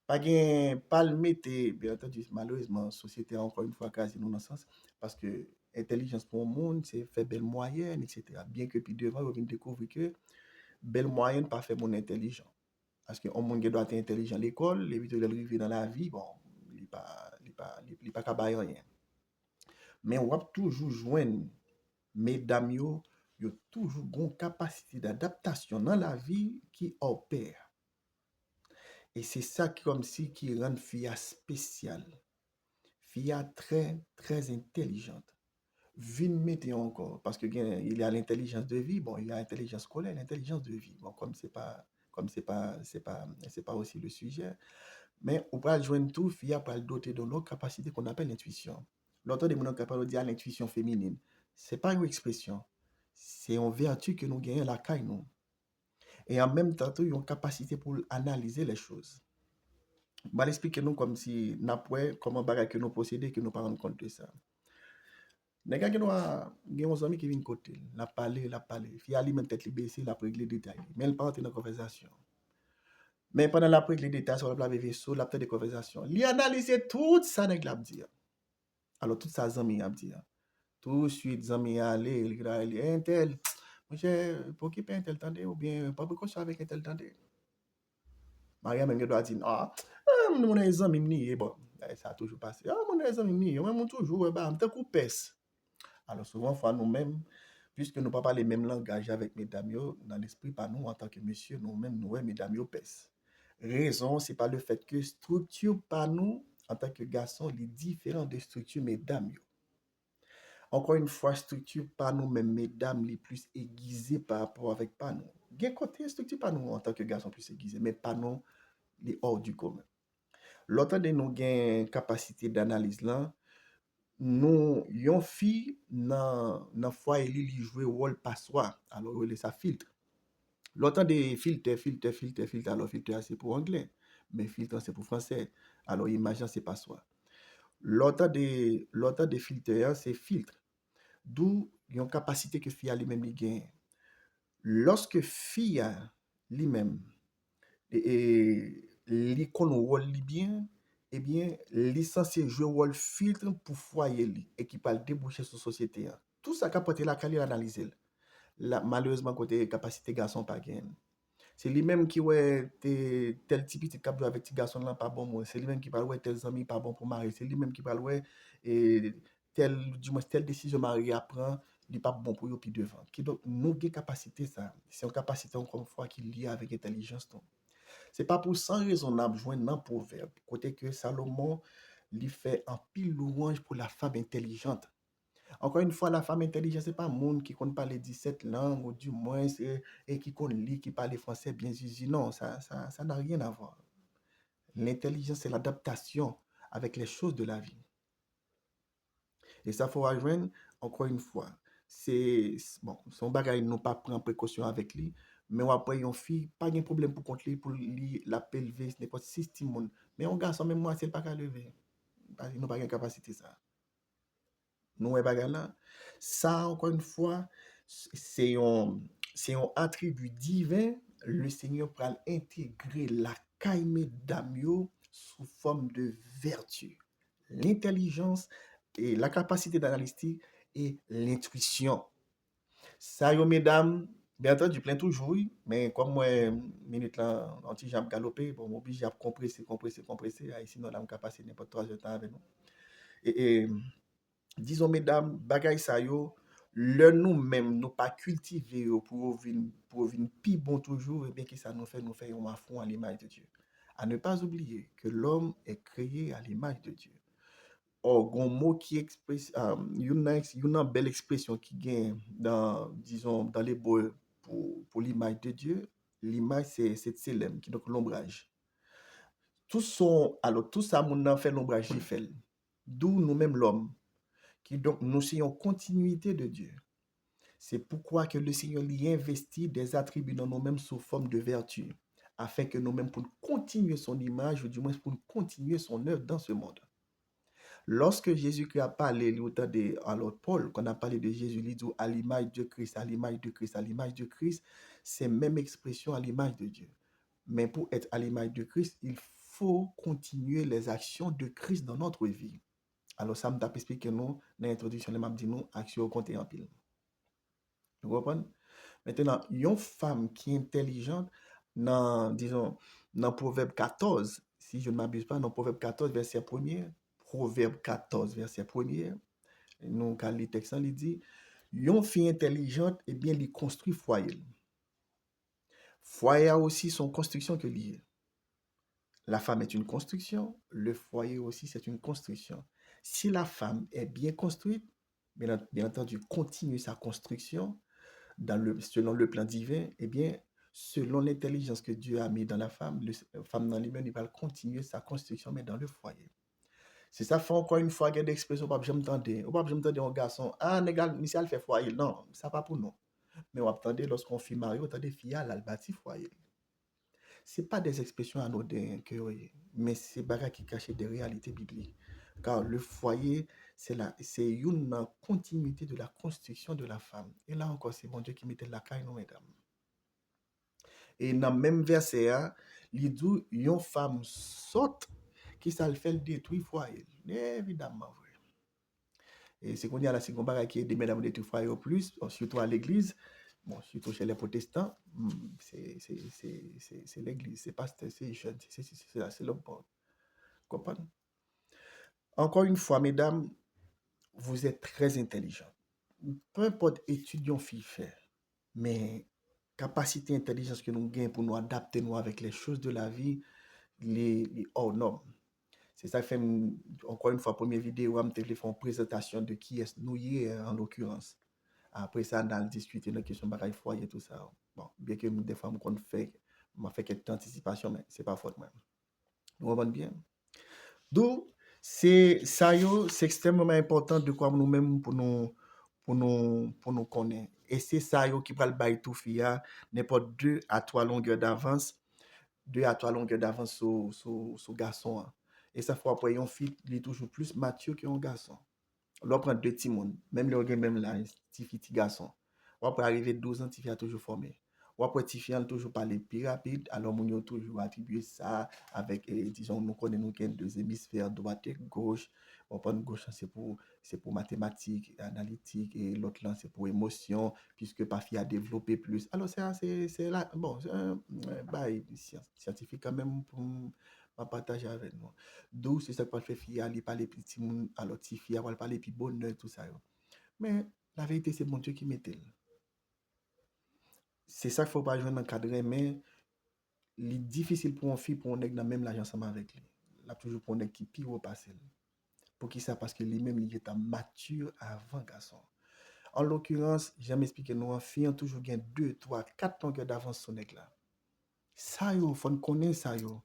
Pas le mettre, bien entendu, malheureusement, la société a encore une fois quasi dans le sens, parce que intelligence pour le monde, c'est faire belle moyenne, etc. Bien que puis devant, on vient découvrir que belle moyenne pas fait mon intelligent. Parce que monde qui doit être intelligent à l'école, et puis il arrive dans la vie, bon, il pas capable de rien. Mais on va toujours joindre mesdames yo, yo toujours une capacité d'adaptation dans la vie qui opère. Et c'est ça qui, comme si qui rend fille spéciale. Fille très, très intelligente. Vin mettez encore, parce que il y a l'intelligence de vie, bon, il y a l'intelligence scolaire, l'intelligence de vie. Bon, c'est pas aussi le sujet. Mais on peut joindre tout, fille pour le doter de l'autre capacité qu'on appelle l'intuition. L'autre de mon capable de dire l'intuition féminine. C'est pas une expression. C'est une vertu que nous gagnons la caille, nous. Et en même temps, ils ont une capacité pour analyser les choses. Je vais expliquer nous comme si nous comment bagay que nous possédons, que nous ne pas rendre compte de ça. Les gars qui ont des amis qui viennent côté, la parler, Fi ali même tête li baissé, la régler les détails. Mais elle pas entrer dans la conversation. Mais pendant la régler les détails, sur la vivre sous la tête de conversation. Li analyser tout ça nèg la dire. Alors tout ça zami a dire. Tout de suite zami aller, il a un tel. Monsieur, pour qui pas un tel tendé ou bien pas précaution avec un tel tendé. Maria même doit dire mon amis ni bon, ça a toujours passé. Mon amis ni, moi toujours bah me coup pèse. Alors souvent, fois nous-mêmes, puisque nous ne parlons pas les mêmes langages avec mesdames, dans l'esprit, pas nous en tant que monsieur, nous-mêmes, nous, mesdames, pèse. Raison, c'est pas le fait que structure pas nous, en tant que garçons, les différents des structures mesdames. Encore une fois, structure pas nous-mêmes, mesdames, les plus aiguisées par rapport avec pas nous. Bien côté structure pas nous en tant que garçons plus aiguisés, mais pas nous, les hors du commun. L'autre de nous gain capacité d'analyse là, nous yon fi nan foyer li jouer rôle passoire alors il ça filtre l'autre des filtre alors filtre c'est pour anglais mais filtre c'est pour français alors imagine c'est passoire l'autre des filtres c'est filtre d'où yon capacité que fi ali même li gain lorsque fille lui-même et li kon rôle li bien, eh bien, li censé jouer rôle filtre pour foyer li et qui parle déboucher sur société. Tout ça qu'a porté la qualité analyser. Malheureusement côté capacité garçon pas gain. C'est lui-même qui ouais tel type de cap avec petit garçon là pas bon moi, c'est lui-même qui parle ouais tel ami pas bon pour marier, c'est lui-même qui parle ouais et du moins telle décision mariée à prendre n'est pas bon pour eux puis devant. Qui donc nous avons capacité ça, c'est une capacité encore une fois qui est liée avec intelligence. C'est pas pour sans raisonnable joindre un proverbe côté que Salomon lui fait un pile louange pour la femme intelligente. Encore une fois, la femme intelligente, c'est pas un monde qui compte parler 17 langues, ou du moins, et qui compte lire, qui parle français bien zizi. Non, ça n'a rien à voir. L'intelligence, c'est l'adaptation avec les choses de la vie. Et ça, faut rejoindre, encore une fois, bon, son bagage, nous pas prendre précaution avec lui, mais après, une fille, pas de problème pour lui, la lever, ce n'est pas système. Mais un garçon, même moi, c'est pas qu'à lever. Nous pas de capacité, ça. Nous, là, ça, encore une fois, c'est un attribut divin. Le Seigneur peut intégrer la caille d'Amio sous forme de vertu. L'intelligence et la capacité d'analyse et l'intuition. Ça, yo, mesdames, bien entendu, plein toujours, oui, mais comme moi, minute là, anti-jambe galopé, bon, m'oblige à compresser, sinon, là, on peut passer n'importe 3 heures de temps avec nous. Et disons, mesdames, bagay sa yo, le nous-mêmes, nous pas cultiver yo pour vin pi bon toujours, et bien que ça nous fait un affront à l'image de Dieu. À ne pas oublier que l'homme est créé à l'image de Dieu. Or, gon mot qui expresse, une belle expression qui gagne dans, disons, dans l'hébreu pour l'image de Dieu. L'image, c'est tselem, qui donc l'ombrage. Tout ça, mon nan fait l'ombrage, j'y fait. D'où nous-mêmes l'homme qui donc nous sommes en continuité de Dieu. C'est pourquoi que le Seigneur y investit des attributs dans nous-mêmes sous forme de vertu, afin que nous-mêmes pour continuer son image, ou du moins pour continuer son œuvre dans ce monde. Lorsque Jésus-Christ a parlé, alors Paul, qu'on a parlé de Jésus, il dit à l'image de Christ, à l'image de Christ, à l'image de Christ, c'est même expression à l'image de Dieu. Mais pour être à l'image de Christ, il faut continuer les actions de Christ dans notre vie. Alors, ça m'a expliqué nous, dans l'introduction, je m'a dit nous, action compter en pile. Vous comprenez? Maintenant, une femme qui est intelligente, disons, dans Proverbe 14, si je ne m'abuse pas, dans Proverbe 14, verset 1er, Proverbe 14, verset 1er, nous, quand le texte, il dit, une fille intelligente, eh bien, il construit foyer. Foyer a aussi son construction que lié. La femme est une construction, le foyer aussi, c'est une construction. Si la femme est bien construite, bien entendu, continue sa construction selon le plan divin, eh bien, selon l'intelligence que Dieu a mis dans la femme, la femme dans lui-même, il va continuer sa construction, mais dans le foyer. C'est ça, fait encore une fois, il y a des expressions, pas j'aime entendre, pas j'aime entendre un garçon, ah, négal, initial fait foyer. Non, ça pas pour nous. Mais on attendait, lorsqu'on fit marié, on attendait fille à l'albati foyer. Ce pas des expressions anodines, mais c'est bagarre qui cachent des réalités bibliques. Car le foyer, c'est une continuité de la construction de la femme. Et là encore, c'est mon Dieu qui mettait la caille, nous, mesdames. Et dans le même verset, il dit, une femme saute qui ça le fait le détruire foyer. Évidemment, vrai. Et c'est qu'on dit à la seconde bagarre qui est des mesdames détruire foyer au plus, surtout à l'église. Bon, surtout chez les protestants, c'est l'église, c'est pas c'est jeune, c'est l'homme. Comprenez? Encore une fois, mesdames, vous êtes très intelligents. Peu importe étudiant fille fait, mais capacité intelligence que nous gagnons pour nous adapter nous avec les choses de la vie, les hors normes. C'est ça qui fait, encore une fois, première vidéo, je me fait une présentation de qui est nous en l'occurrence. Après ça, on a discuté de la question de foyer et tout ça. Bon, bien que des fois, je fais quelques anticipations, mais ce n'est pas faute même. Vous comprenez bien? Donc, c'est extrêmement important de quoi nous-mêmes pour nous connaître. Et c'est ça qui va le bail tout faire n'importe 2 à 3 longueurs d'avance, 2 à 3 longueurs d'avance sur garçon. Et ça fait après, une fille, il est toujours plus mature qu'un garçon. L'on prend 2 petits monde, même le même là, petit garçon. Ou après arriver 12 ans, Tifi a toujours formé. Ou après Tifi a toujours parlé plus rapide, alors mon a toujours attribué ça avec, disons, nous connaissons qu'il y a deux hémisphères, droite et gauche. On prend gauche, c'est pour mathématiques, analytique, et l'autre là, c'est pour émotion, puisque Pafi a développé plus. Alors, c'est là, bon, c'est un bail scientifique quand même pour partager avec nous. D'où c'est ça qu'on fait fier, aller parler petit monde, alors petit fier, aller parler puis bonheur, tout ça. Yo. Mais la vérité, c'est mon Dieu qui mettait. C'est ça qu'il ne faut pas jouer dans le cadre, mais il est difficile pour une fille, pour un nègre, dans même l'agence ensemble avec lui. Il a toujours pour un nègre qui pire au passé. Pour qui ça? Parce que lui-même, il est mature avant garçon. En l'occurrence, j'aime expliquer nous, en fille, toujours gain 2, 3, 4 longueurs d'avance sur nègre là. Ça, il faut nous connaître ça. Yo.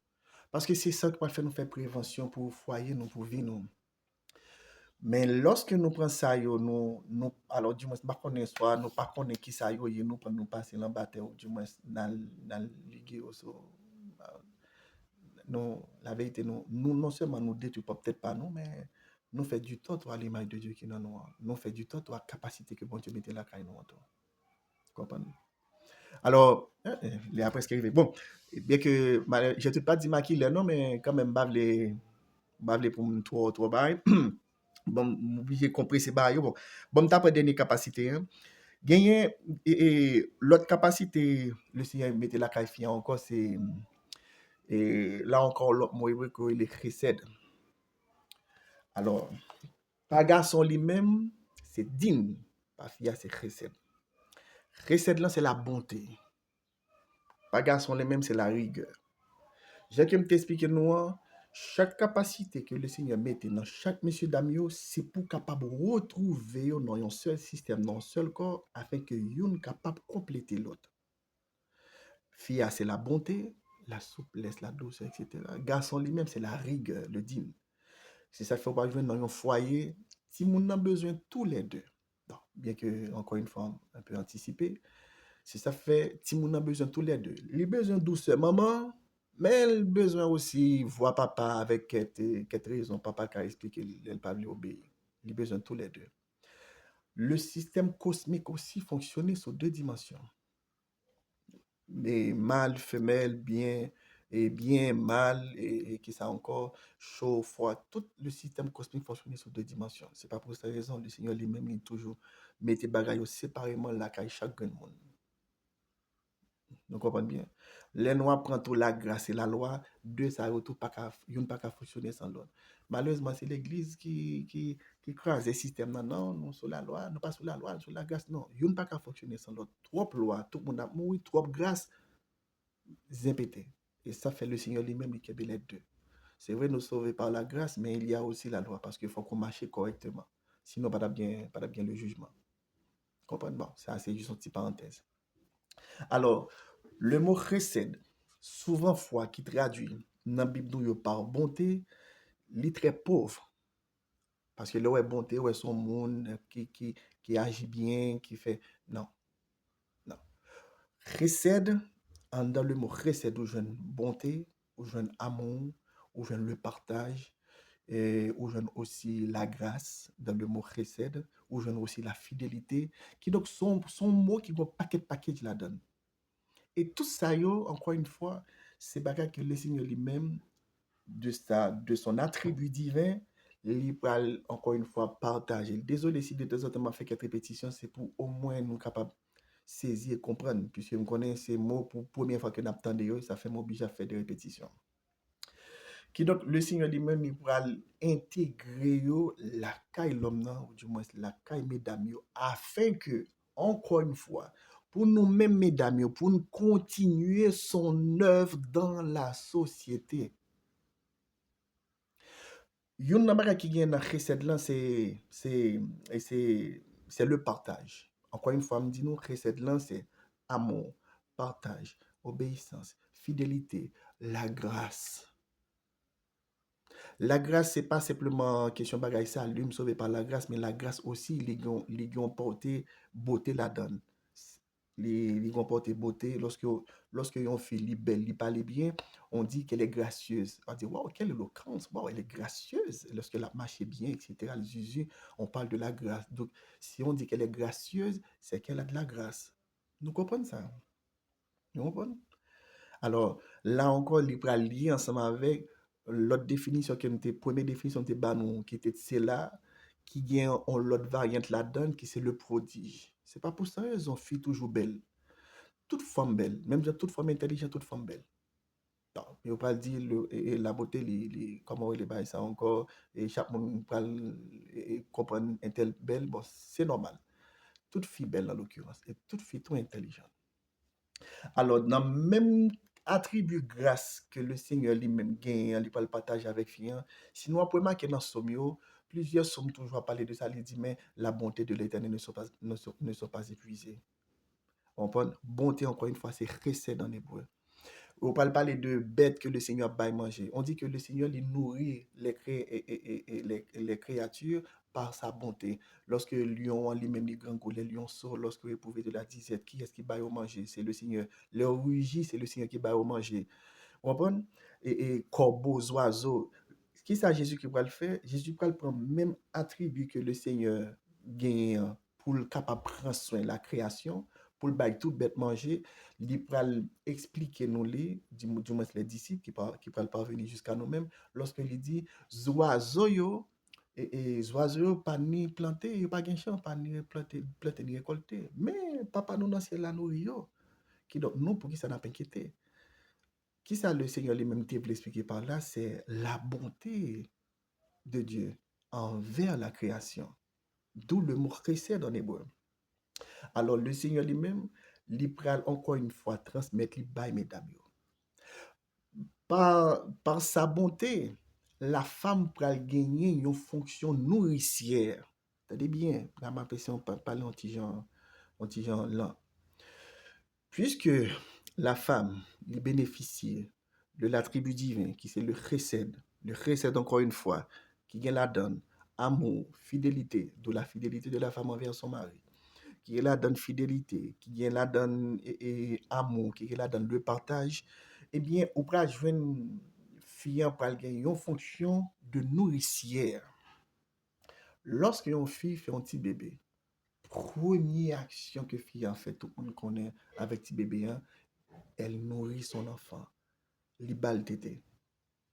Parce que c'est ça qui va faire nous faire prévention pour foyer, nous, pour vie, nous. Mais lorsque nous prenons ça, yo, alors du moins, soit nous pas connaît qui ça, yo, nous prenons nous passer l'embatteur, du moins, dans le ligue, la vérité, nous non seulement nous détruisons, peut-être pas nous, mais nous faisons du tort à l'image de Dieu qui est dans nous. Nous faisons du tort à la capacité que bon Dieu mette la caille nous. Comprenez? Alors, il est presque arrivé. Bon, bien que je ne t'ai pas dit maquille, non, mais quand même, bavle pour me trop bail. Bon, j'ai compris ces barrières. Bon, t'as pas donné capacité. Hein. Gagner et l'autre capacité, le Seigneur mettait la caille encore, c'est et là encore l'autre mot hébreu qu'il est chesed. Alors, pas garçon lui-même, c'est din. Pas fille, c'est chesed. Chesed là, c'est la bonté. Pas garçon lui-même, c'est la rigueur. J'ai que t'expliquer nous, chaque capacité que le Seigneur mette dans chaque monsieur d'amio, c'est pour capable retrouver dans un seul système, dans un seul corps, afin que yon capable de compléter l'autre. Fille, c'est la bonté, la souplesse, la douceur, etc. Garçon lui-même, c'est la rigueur, le dîme. C'est ça qu'il faut pas jouer dans un foyer. Si moun a besoin tous les deux, non, bien que, encore une fois, un peu anticipé, c'est ça fait, si moun a besoin tous les deux. Il a besoin de douceur, maman, mais il a besoin aussi voir papa avec quelle raison papa qui a expliqué, il ne pas obéir. Il a besoin de tous les deux. Le système cosmique aussi fonctionnait sur 2 dimensions. Mais mâle, femelle, bien, et bien, mâle, et qui ça encore, chaud, froid. Tout le système cosmique fonctionnait sur 2 dimensions. C'est pas pour cette raison, le Seigneur lui-même, il toujours mettait bagaille séparément là, car chaque monde. Nous comprenons bien. Les noirs prennent tout la grâce et la loi, deux ça tout pas qu'à fonctionner sans l'autre. Malheureusement, c'est l'église qui crase le système. Non, non, nous sur la loi, nous pas sur la loi, sur la grâce. Non, yon pas qu'à fonctionner sans l'autre. Trop loi, tout le monde a mouru, trop grâce, zépété. Et ça fait le Seigneur lui-même qui a les deux. C'est vrai, nous sauvés par la grâce, mais il y a aussi la loi parce qu'il faut qu'on marche correctement. Sinon, pas bien le jugement. Comprenez? Bon, ça, c'est juste une petite parenthèse. Alors, le mot chesed, souvent fois qui traduit dans la Bible par bonté, il est très pauvre. Parce que là, bonté, ouais, son monde qui agit bien, qui fait. Non, non. Chesed, dans le mot chesed, où jeune bonté, où jeune amour, où jeune le partage, et où jeune aussi la grâce, dans le mot chesed, où jeune aussi la fidélité, qui donc sont mots qui vont paquet la donne. Et tout ça, yo, encore une fois, c'est bagarre que le Seigneur lui-même, de son attribut divin, il va encore une fois partager. Désolé si de temps en temps m'a fait quelques répétitions, c'est pour au moins nous capables saisir et comprendre, puisque je connais ces mots pour la première fois que nous attendons, ça fait m'oblige à faire des répétitions. Qui donc le Seigneur lui-même, il va intégrer la caille l'homme, ou du moins la caille mesdames, afin que, encore une fois, pour nous-mêmes, mesdames, pour nous continuer son œuvre dans la société. Yon nan bagay qui vient dans recette là, c'est le partage. Encore une fois, me dit nous recette là, c'est amour, partage, obéissance, fidélité, la grâce. La grâce, c'est pas simplement question bagay ça, lui me sauver par la grâce, mais la grâce aussi, les ont porté beauté la donne. les comporte beauté, lorsque une fille est belle, elle parle bien, on dit qu'elle est gracieuse. On dit, waouh, quelle éloquence, waouh, elle est gracieuse. Lorsqu'elle marche bien, etc., Jésus, on parle de la grâce. Donc, si on dit qu'elle est gracieuse, c'est qu'elle a de la grâce. Nous comprenons ça? Nous comprenons? Alors, là encore, il va lier ensemble avec l'autre définition qui était, première définition de nous, qui était celle-là, qui vient en l'autre variante là-dedans, qui c'est le prodige. C'est pas pour ça qu'ils ont fille toujours belle. Toute femme belle, même toute femme intelligente, toute femme belle. Non, mais on pas dire la beauté, comment on les bail ça encore, et chaque monde peut comprendre un tel belle, bon, c'est normal. Toute fille belle en l'occurrence, et toute fille trop intelligente. Alors, dans le même attribut grâce que le Seigneur lui-même gagne, il peut le partager avec Fian, sinon, après, marquer dans Sommio, plusieurs sommes toujours à parler de ça, il dit, mais la bonté de l'Éternel ne sont pas épuisées. On prend bonté, encore une fois, c'est chesed en hébreu. On parle parler de bêtes que le Seigneur baille manger. On dit que le Seigneur il nourrit les créatures par sa bonté. Lorsque le lion lui-même, les grands les lions sortent, lorsque vous éprouvez de la disette, qui est-ce qui baille au manger? C'est le Seigneur. Le rugit, c'est le Seigneur qui baille au manger. Vous comprenez? Et corbeaux, oiseaux. Qui ça Jésus qui va le faire? Jésus va le prendre même attribut que le Seigneur gagne pour le capable prendre soin de la création, pour le bail tout bête manger, il va expliquer nous les, du moins les disciples qui va parvenir jusqu'à nous-mêmes, lorsqu'il dit, oiseaux yo, et oiseaux yo pas ni planté, yo pas gain champ, pas ni planté ni récolté, mais papa nous dans le ciel la nourrit yo. Qui donc nous pour qui ça n'a pas inquiété? Qui ça le Seigneur lui-même te voulait expliquer par là, c'est la bonté de Dieu envers la création. D'où le mot chesed en hébreu. Alors le Seigneur lui-même, il pral encore une fois transmettre les bail mesdames. Par sa bonté, la femme pral gagner une fonction nourricière. Tenez bien, là ma question parler anti-genre là. Puisque la femme lui bénéficie de l'attribut divin, qui c'est le chesed encore une fois, qui vient la donne, amour, fidélité, de la fidélité de la femme envers son mari, qui est la donne fidélité, qui est la donne amour, qui est la donne le partage, eh bien, on peut jouer une fille pour gagner une fonction de nourricière. Lorsque une fille fait un petit bébé, première action que fille a fait, tout le monde connaît avec petit bébé, hein, elle nourrit son enfant. Li bal tété.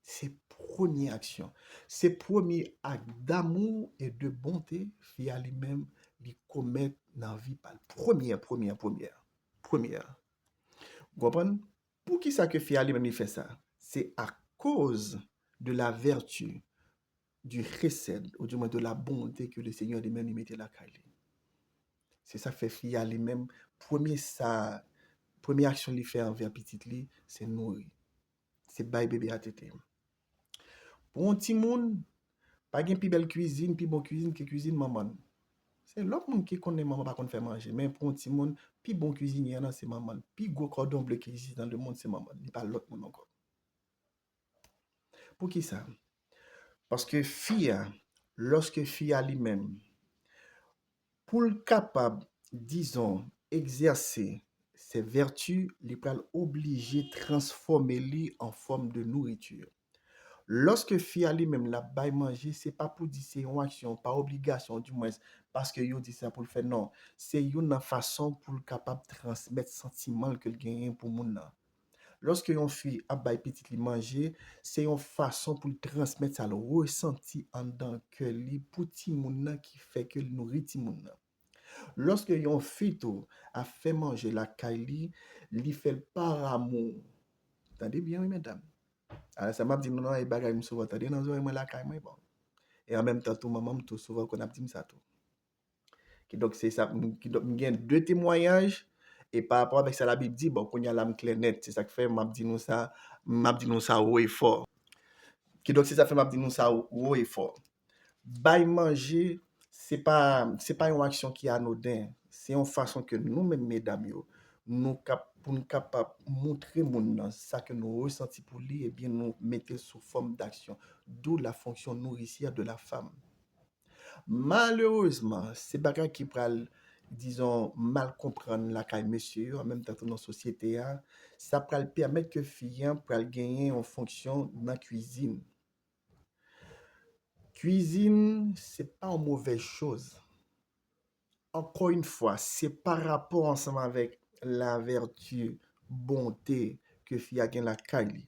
C'est première action. C'est premier acte d'amour et de bonté fille à lui-même lui commettre dans la vie par première. Vous comprenez? Pour qui ça que fille à lui-même il fait ça? C'est à cause de la vertu du chesed, ou du moins de la bonté que le Seigneur lui-même lui mettait la caille. C'est ça fait fille à lui-même première action qu'il fait envers petite li, c'est nourrir. C'est bail bébé à tété. Pour un petit monde, pas gen pi belle cuisine, pi bon cuisine que cuisine maman. C'est l'autre monde qui connaît maman pas qu'on fait manger, mais pour un petit monde, pi bon cuisinier c'est maman. Pi gros cordon bleu qui existe dans le monde c'est maman, il pas l'autre monde encore. Pour qui ça? Parce que fille, lorsque fille a lui-même, pour le capable, disons, exercer ses vertus, il est obligé de transformer lui en forme de nourriture. Lorsque fille a lui-même la baille manger, c'est pas pour dire c'est une action, pas obligation du moins, parce que yo dit ça pour le faire, non. C'est une façon pour le capable de transmettre sentiment que le gagne pour moun nan. Lorsque yon fille a baille petit li manger, c'est une façon pour le transmettre ça le ressenti en dans que li pour ti moun nan qui fait que le nourrit ti moun nan. Lorsque yon fille tout a fait manger la kaili, li fait le par amour. Attendez bien, oui, mesdames. Alors, ça m'a dit, non, et bagay me souvent, t'as dit, non, moi, la caille, moi, bon. Et en même temps, tout, maman, tout souvent, qu'on a dit ça, tout. Donc, c'est ça, qui donc, il y a deux témoignages, et par rapport avec ça, la Bible dit, bon, qu'on y a l'âme claire nette, c'est ça qui fait, m'a dit nous ça, haut et fort. Qui donc, c'est ça fait, m'a dit nous ça, haut et fort. Bail manger, c'est pas une action qui est anodin, c'est une façon que nous-mêmes, mesdames, pour nous capables de montrer ça que nous ressentons pour lui, et bien nous mettre sous forme d'action. D'où la fonction nourricière de la femme. Malheureusement, c'est bagay qui pral disons, mal comprendre la caille monsieur, en même temps dans la société, ça peut le permettre que fille pour gagner en fonction de la cuisine. Cuisine, c'est pas une mauvaise chose. Encore une fois, c'est par rapport ensemble avec la vertu, bonté que fille a gagné la caille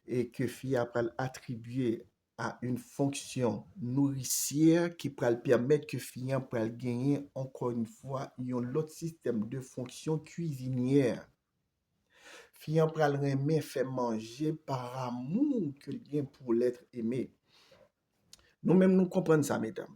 et que fille a attribué à une fonction nourricière qui peut permettre que fille peut gagner encore une fois un autre système de fonction cuisinière. Fille peut aimer faire manger par amour que bien pour l'être aimé. Nous-mêmes nous comprenons ça, mesdames.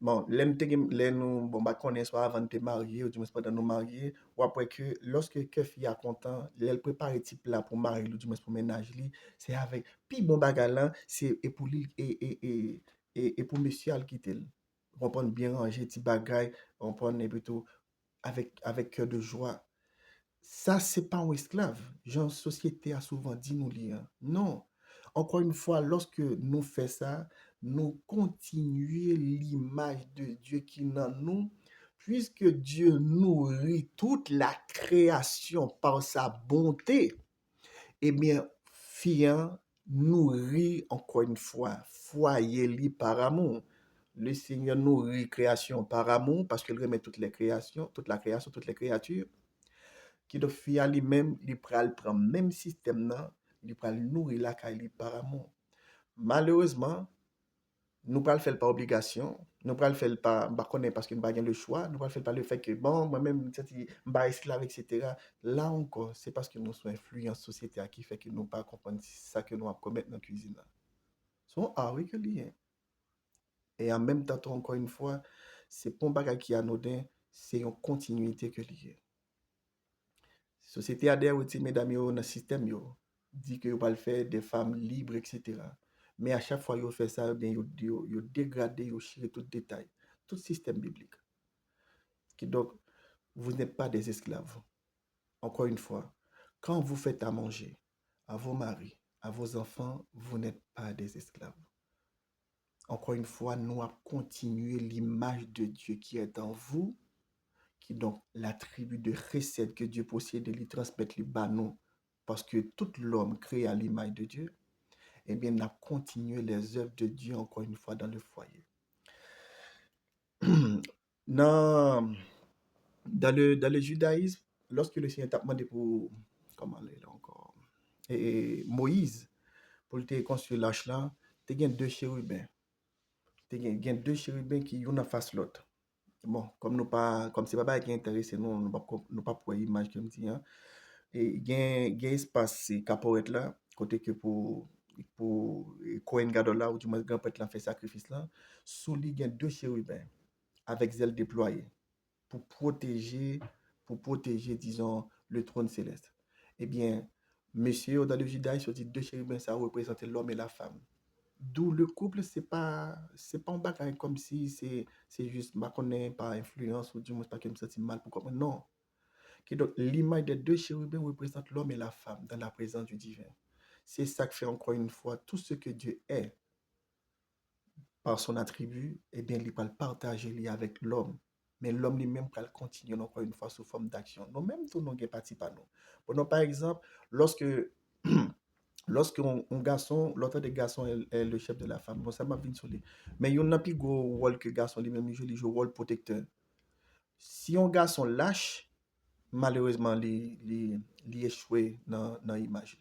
Bon, nous, bon, bah, connaît soit avant de te marier, ou du moins pendant nous marier, ou après que, lorsque que fille a content, elle prépare type là pour marier, ou du moins pour ménage li, c'est avec, puis bon bagay là, c'est et pour lui, et pour monsieur al quitter. On prend bien ranger, petit bagay, on prend plutôt avec cœur de joie. Ça, c'est pas un esclave. Genre, société a souvent dit nous lire. Non. Encore une fois, lorsque nous faisons ça, nous continuons l'image de Dieu qui est en nous, puisque Dieu nourrit toute la création par sa bonté. Eh bien, fiant nourrit encore une fois, foyer li par amour. Le Seigneur nourrit création par amour parce qu'il remet toutes les créations, toute la création, toutes les créatures qui doit faire lui-même, il pral prendre même système là, il pral nourrir la caille par amour. Malheureusement, nous pral faire par obligation, nous pral faire par bah connaît parce que nous pas le choix, nous pral faire par le fait que bon moi-même c'est bah esclave etc. Là encore, c'est parce que nous sommes influents société qui fait que nous pas comprendre ça que nous avons commettre dans la cuisine là. Sont oui que lié. Et en même temps encore une fois, c'est pas un bagage qui est anodin, c'est une continuité que lié. Société adhère aussi, mesdames, yo, dans le système, yo, dit que vous va le faire des femmes libres, etc. Mais à chaque fois que vous faites ça, bien, vous dégradez, vous chirez tout détail, tout système biblique. Donc, vous n'êtes pas des esclaves. Encore une fois, quand vous faites à manger à vos maris, à vos enfants, vous n'êtes pas des esclaves. Encore une fois, nous avons continué l'image de Dieu qui est en vous, qui donc l'attribut de recette que Dieu possède, lui transmettre les banon, parce que tout l'homme créé à l'image de Dieu, eh bien, n'a continué les œuvres de Dieu encore une fois dans le foyer. dans, dans le judaïsme, lorsque le Seigneur t'a demandé pour, comment aller là encore, Moïse, pour te construire l'arche là, tu as deux chérubins. Tu as deux chérubins qui sont en face l'autre. Bon, comme c'est pas qui intéressé nous, nous pas pour image comme dit, hein. Et gen espace c'est caporet là, côté que pour Cohen Gadol là, ou du moins grand prêtre là fait sacrifice là, sous lui gen deux chérubins avec zèle déployé pour protéger, disons, le trône céleste. Eh bien, monsieur, dans le judaïsme, dit deux chérubins, ça représente l'homme et la femme. D'où le couple, c'est pas un bagage comme si c'est juste, bah, qu'on est par influence ou du moins pas que me sentir mal pour comprendre. Non. Donc, l'image des deux chérubins représente l'homme et la femme dans la présence du divin. C'est ça que fait encore une fois tout ce que Dieu est par son attribut, eh bien, il va le partager avec l'homme. Mais l'homme lui-même va le continuer encore une fois sous forme d'action. Nous-mêmes, tout nous avons parti par nous. Prenons par exemple, lorsqu'un garçon, l'autre des garçons est le chef de la femme, bon, ça m'a bien sur lui. Mais il y a un plus gros rôle que garçon lui-même, il joue le rôle protecteur. Si un garçon lâche, malheureusement, il échoué dans l'image.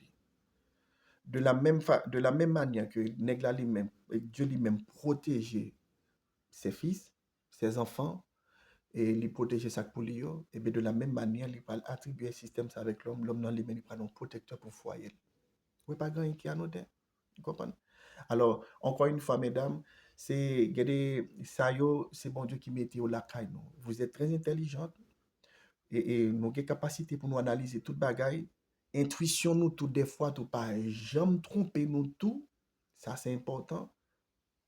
De la même manière que Nègre lui-même, Dieu lui-même protégeait ses fils, ses enfants, et il protégeait sa poulie, et bien de la même manière, il va attribuer un système ça avec l'homme, l'homme dans lui-même, il prend un protecteur pour foyer. Oui, pas grand qui est anodin. Vous comprenez? Alors, encore une fois, mesdames, ça c'est bon Dieu qui mette au la caille, nous. Vous êtes très intelligentes, et nous avons capacité pour nous analyser toute bagaille. Intuition nous tout des fois tout pas jamais tromper nous tout. Ça c'est important.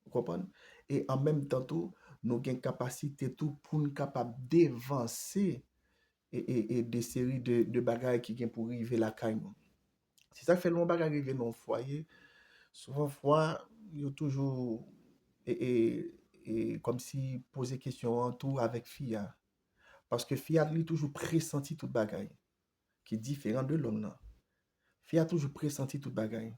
Vous comprenez? Et en même temps tout, nous avons capacité tout pour nous capable d'avancer et des séries de bagailles qui viennent pour arriver la caille nous. C'est ça que fait le bagage arriver dans le foyer. Souvent fois, il y a toujours et comme si poser question en tout avec fille. Parce que fille a li toujours pressenti toute bagaille, qui est différent de l'homme là. Fille a toujours pressenti toute bagaille.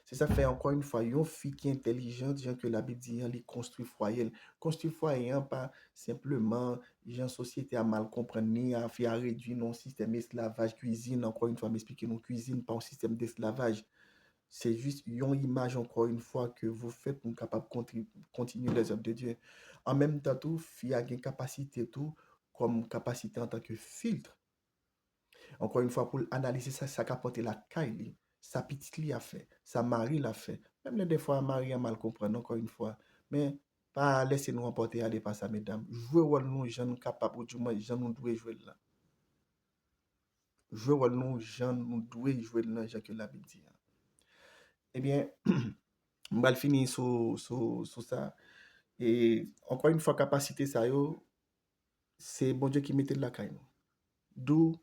C'est ça fait encore une fois, une fille qui est intelligente, genre que la Bible dit, elle construit foyer. Construit foyer, hein, pas simplement, gens société a mal comprendre, ni a fait à réduire non système esclavage, cuisine, encore une fois, m'expliquer non cuisine, pas un système d'esclavage. C'est juste une image, encore une fois, que vous faites pour capable continuer les œuvres de Dieu. En même temps, tout, fille a une capacité tout, comme capacité en tant que filtre. Encore une fois, pour analyser ça, ça capote la caille, sa petite li a fait, sa mari l'a fait. Même les des fois, mari a mal comprendre, encore une fois. Mais pas laisser nous emporter aller par ça, mesdames. Jouer rôle nous, jeunes capables, ou du moins, jeunes nous doués jouer là. Jouer rôle nous, jeunes nous doués jouer là, j'ai que la Bible dit. Eh bien, on va finir sur ça. Et encore une fois, capacité ça, yo, c'est bon Dieu qui mettait de la caille. D'où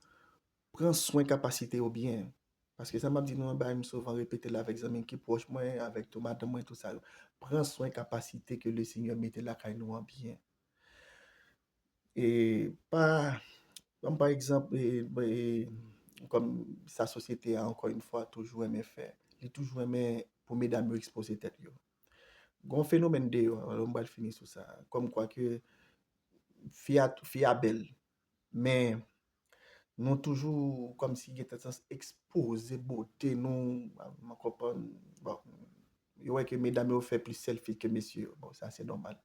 prends soin capacité au bien. Parce que ça m'a dit, non, bah, il me souvent répéter là avec les amis qui proche moi, avec tout madame moi, tout ça. Prends soin capacité que le Seigneur mette la caille nous en bien. Et pas, comme par exemple, comme sa société a encore une fois toujours aimé faire. Il a toujours aimé pour mesdames exposer tête. Gon phénomène de yo, alors on va finir sur ça. Comme quoi que fille a belle, mais nous toujours comme si il était sens exposer beauté nous ma copine bon yo ouais que mesdames ont fait plus selfie que messieurs bon ça c'est normal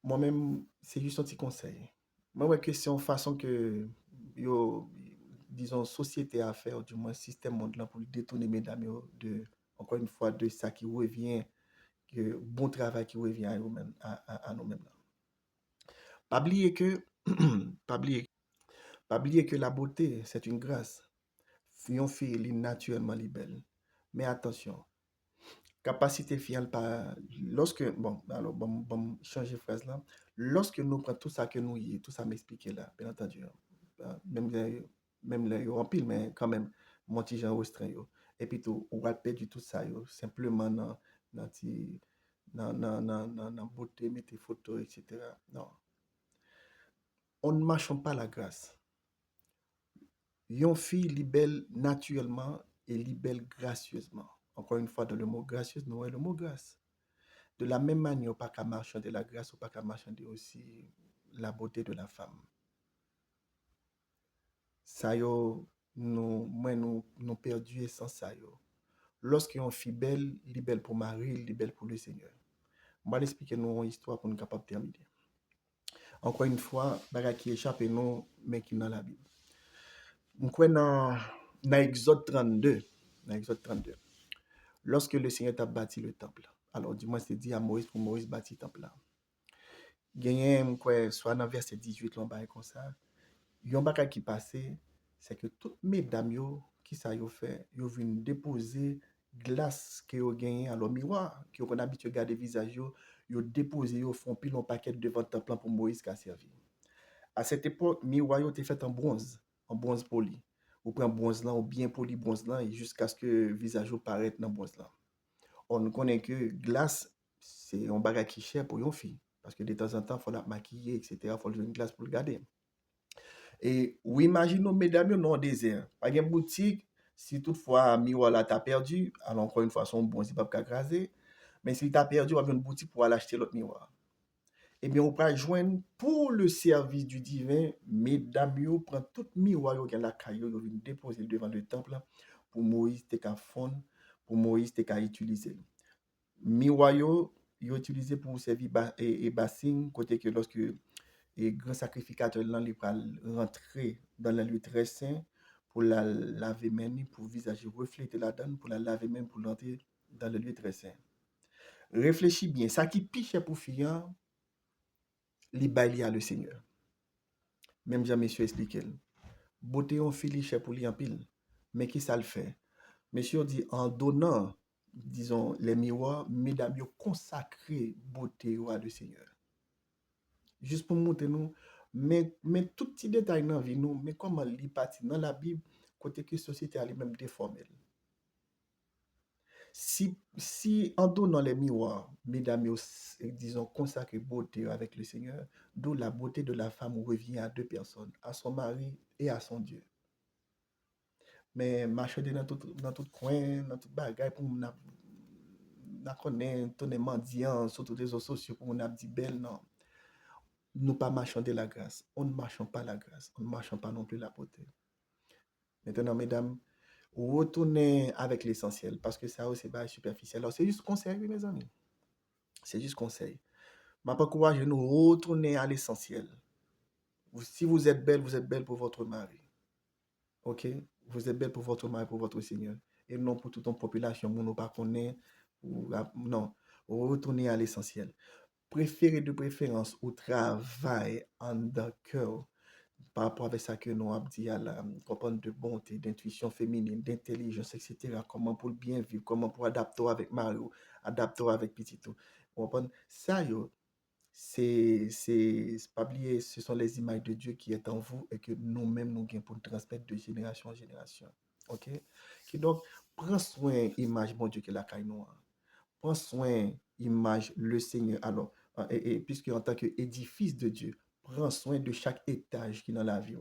moi-même c'est juste un petit conseil moi ouais que c'est une façon que yo disons société à faire du moins système monde là pour détourner mesdames yo de encore une fois de ça qui revient que bon travail qui revient à nous-mêmes à nous-mêmes là. Pas oublier que pas oublier pas oublier que la beauté c'est une grâce. Yon fille li naturellement li belle. Mais attention, capacité fiable pas lorsque bon alors changer phrase là. Lorsque nous prenons tout ça que nous y tout ça m'expliquer là, bien entendu. Même là yo en pile mais quand même mon petit genre restreint yo. Et puis tout on va perdre tout ça yo simplement dans ti dans beauté mettre photos etc. Non, on ne marche pas la grâce. Yon fille li belle naturellement et li belle gracieusement. Encore une fois, dans le mot gracieuse, nous avons le mot grâce. De la même manière, pas qu'à marchander la grâce, ou pas qu'à marchander aussi la beauté de la femme. Ça yo, nous perdu sans ça yo. Lorsqu'on fille belle, li belle pour Marie, li belle pour le Seigneur. On va expliquer nous une histoire pour nous capable de terminer. Encore une fois, bagay qui échappe nous, mais qui dans la Bible. Nous croyons dans Exode 32. Dans Exode 32. Lorsque le Seigneur a bâti le temple, alors du moins c'est dit à Moïse pour Moïse bâtir le temple là. Gagné quoi soit dans verset 18 là comme ça. Yon bagay qui passé, c'est que toutes mesdames yo qui ça yo fait, yo vinn déposer glace que yo gagné alors miroir que on habitué garder visage yo déposer yo font pile un paquet devant le temple pour Moïse qui a servi. À cette époque, miroir yo était fait en bronze poli. Ou prend bronze là ou bien poli bronze là et jusqu'à ce que visage yo paraît dans bronze là. On connaît que glace, c'est un bagage qui est cher pour une fille. Parce que de temps en temps, il faut la maquiller, etc. Il faut jouer une glace pour le garder. Et ou imaginons, mesdames, non désert. Pas une boutique, si toutefois, miroir là, t'as perdu, alors encore une fois, son bon, c'est pas qu'à craser. Mais si t'as perdu, on va une boutique pour aller acheter l'autre miroir. Eh bien, on peut joindre pour le service du divin, mesdames, yo prend tout miroir yo gen la caillou, yo vient déposer devant le temple pour Moïse te ka fondre, pour Moïse te ka utiliser. Miroir yo utilisé pour servir et bassin côté que lorsque et grand sacrificateur là il va rentrer dans le lieu très saint pour la laver même pour visage refléter la donne pour la laver même pour l'entrer dans le lieu très saint. Réfléchis bien, ça qui piche pour fiant li bail à le Seigneur. Même Jean monsieur expliqué. Beauté on fili cher pour lui en pile. Mais qui ça le fait? Monsieur dit en donnant disons les miroirs, mesdames yo consacré beauté à le Seigneur. Juste pour montrer nous mais tout petit détail dans vie nous mais comment li parti dans la Bible côté que société elle même déformée Si en donnant les miroirs, mesdames, disons, consacrez beauté avec le Seigneur, d'où la beauté de la femme revient à deux personnes, à son mari et à son Dieu. Mais marcher dans tout coin, dans tout bagaille, pour nous connaître, tourner mendiant, sur tous les réseaux sociaux, pour nous dire belle, non. Nous pas marchons de la grâce. On ne marchons pas la grâce. On ne marchons pas non plus la beauté. Maintenant, mesdames, retournez avec l'essentiel, parce que ça aussi, c'est superficiel. Alors, c'est juste conseil, oui, mes amis. C'est juste conseil. Ma pas encourage nous retourner à l'essentiel. Si vous êtes belle pour votre mari. OK? Vous êtes belle pour votre mari, pour votre Seigneur. Et non pour toute une population, vous ne pas connaître. Non. Retournez à l'essentiel. Préférez de préférence au travail en the cœur par rapport avec ça que nous avons dit à la comprendre de bonté, d'intuition féminine, d'intelligence, etc. Comment pour bien vivre, comment pour adapter avec Mario, adapter avec Petito. Vous comprenez? Ça, yo, pas oublier, ce sont les images de Dieu qui est en vous et que nous-mêmes nous gagnons pour transmettre de génération en génération. OK? Qui donc, prends soin image bon Dieu qui est la caille noire. Prends soin image le Seigneur. Alors, puisque en tant qu'édifice de Dieu, prends soin de chaque étage qui est dans la vie.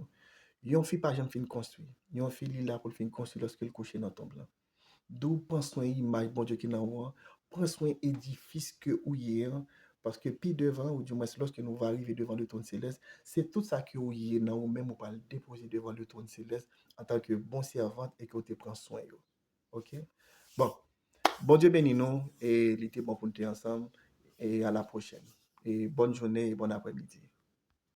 Yon fi pas jamais fin construire. Yon fi li là pour fin construire lorsque le coucher dans ton blanc. D'où prends soin image bon Dieu qui dans moi, prends soin édifice que ou hier parce que puis devant ou du moins lorsque nous va arriver devant le trône céleste, c'est tout ça que ou hier dans ou même on va le déposer devant le trône céleste en tant que bon servante et que tu prends soin yo. OK? Bon, bon Dieu bénis nous et il était bon pour nous ensemble et à la prochaine. Et bonne journée et bon après-midi.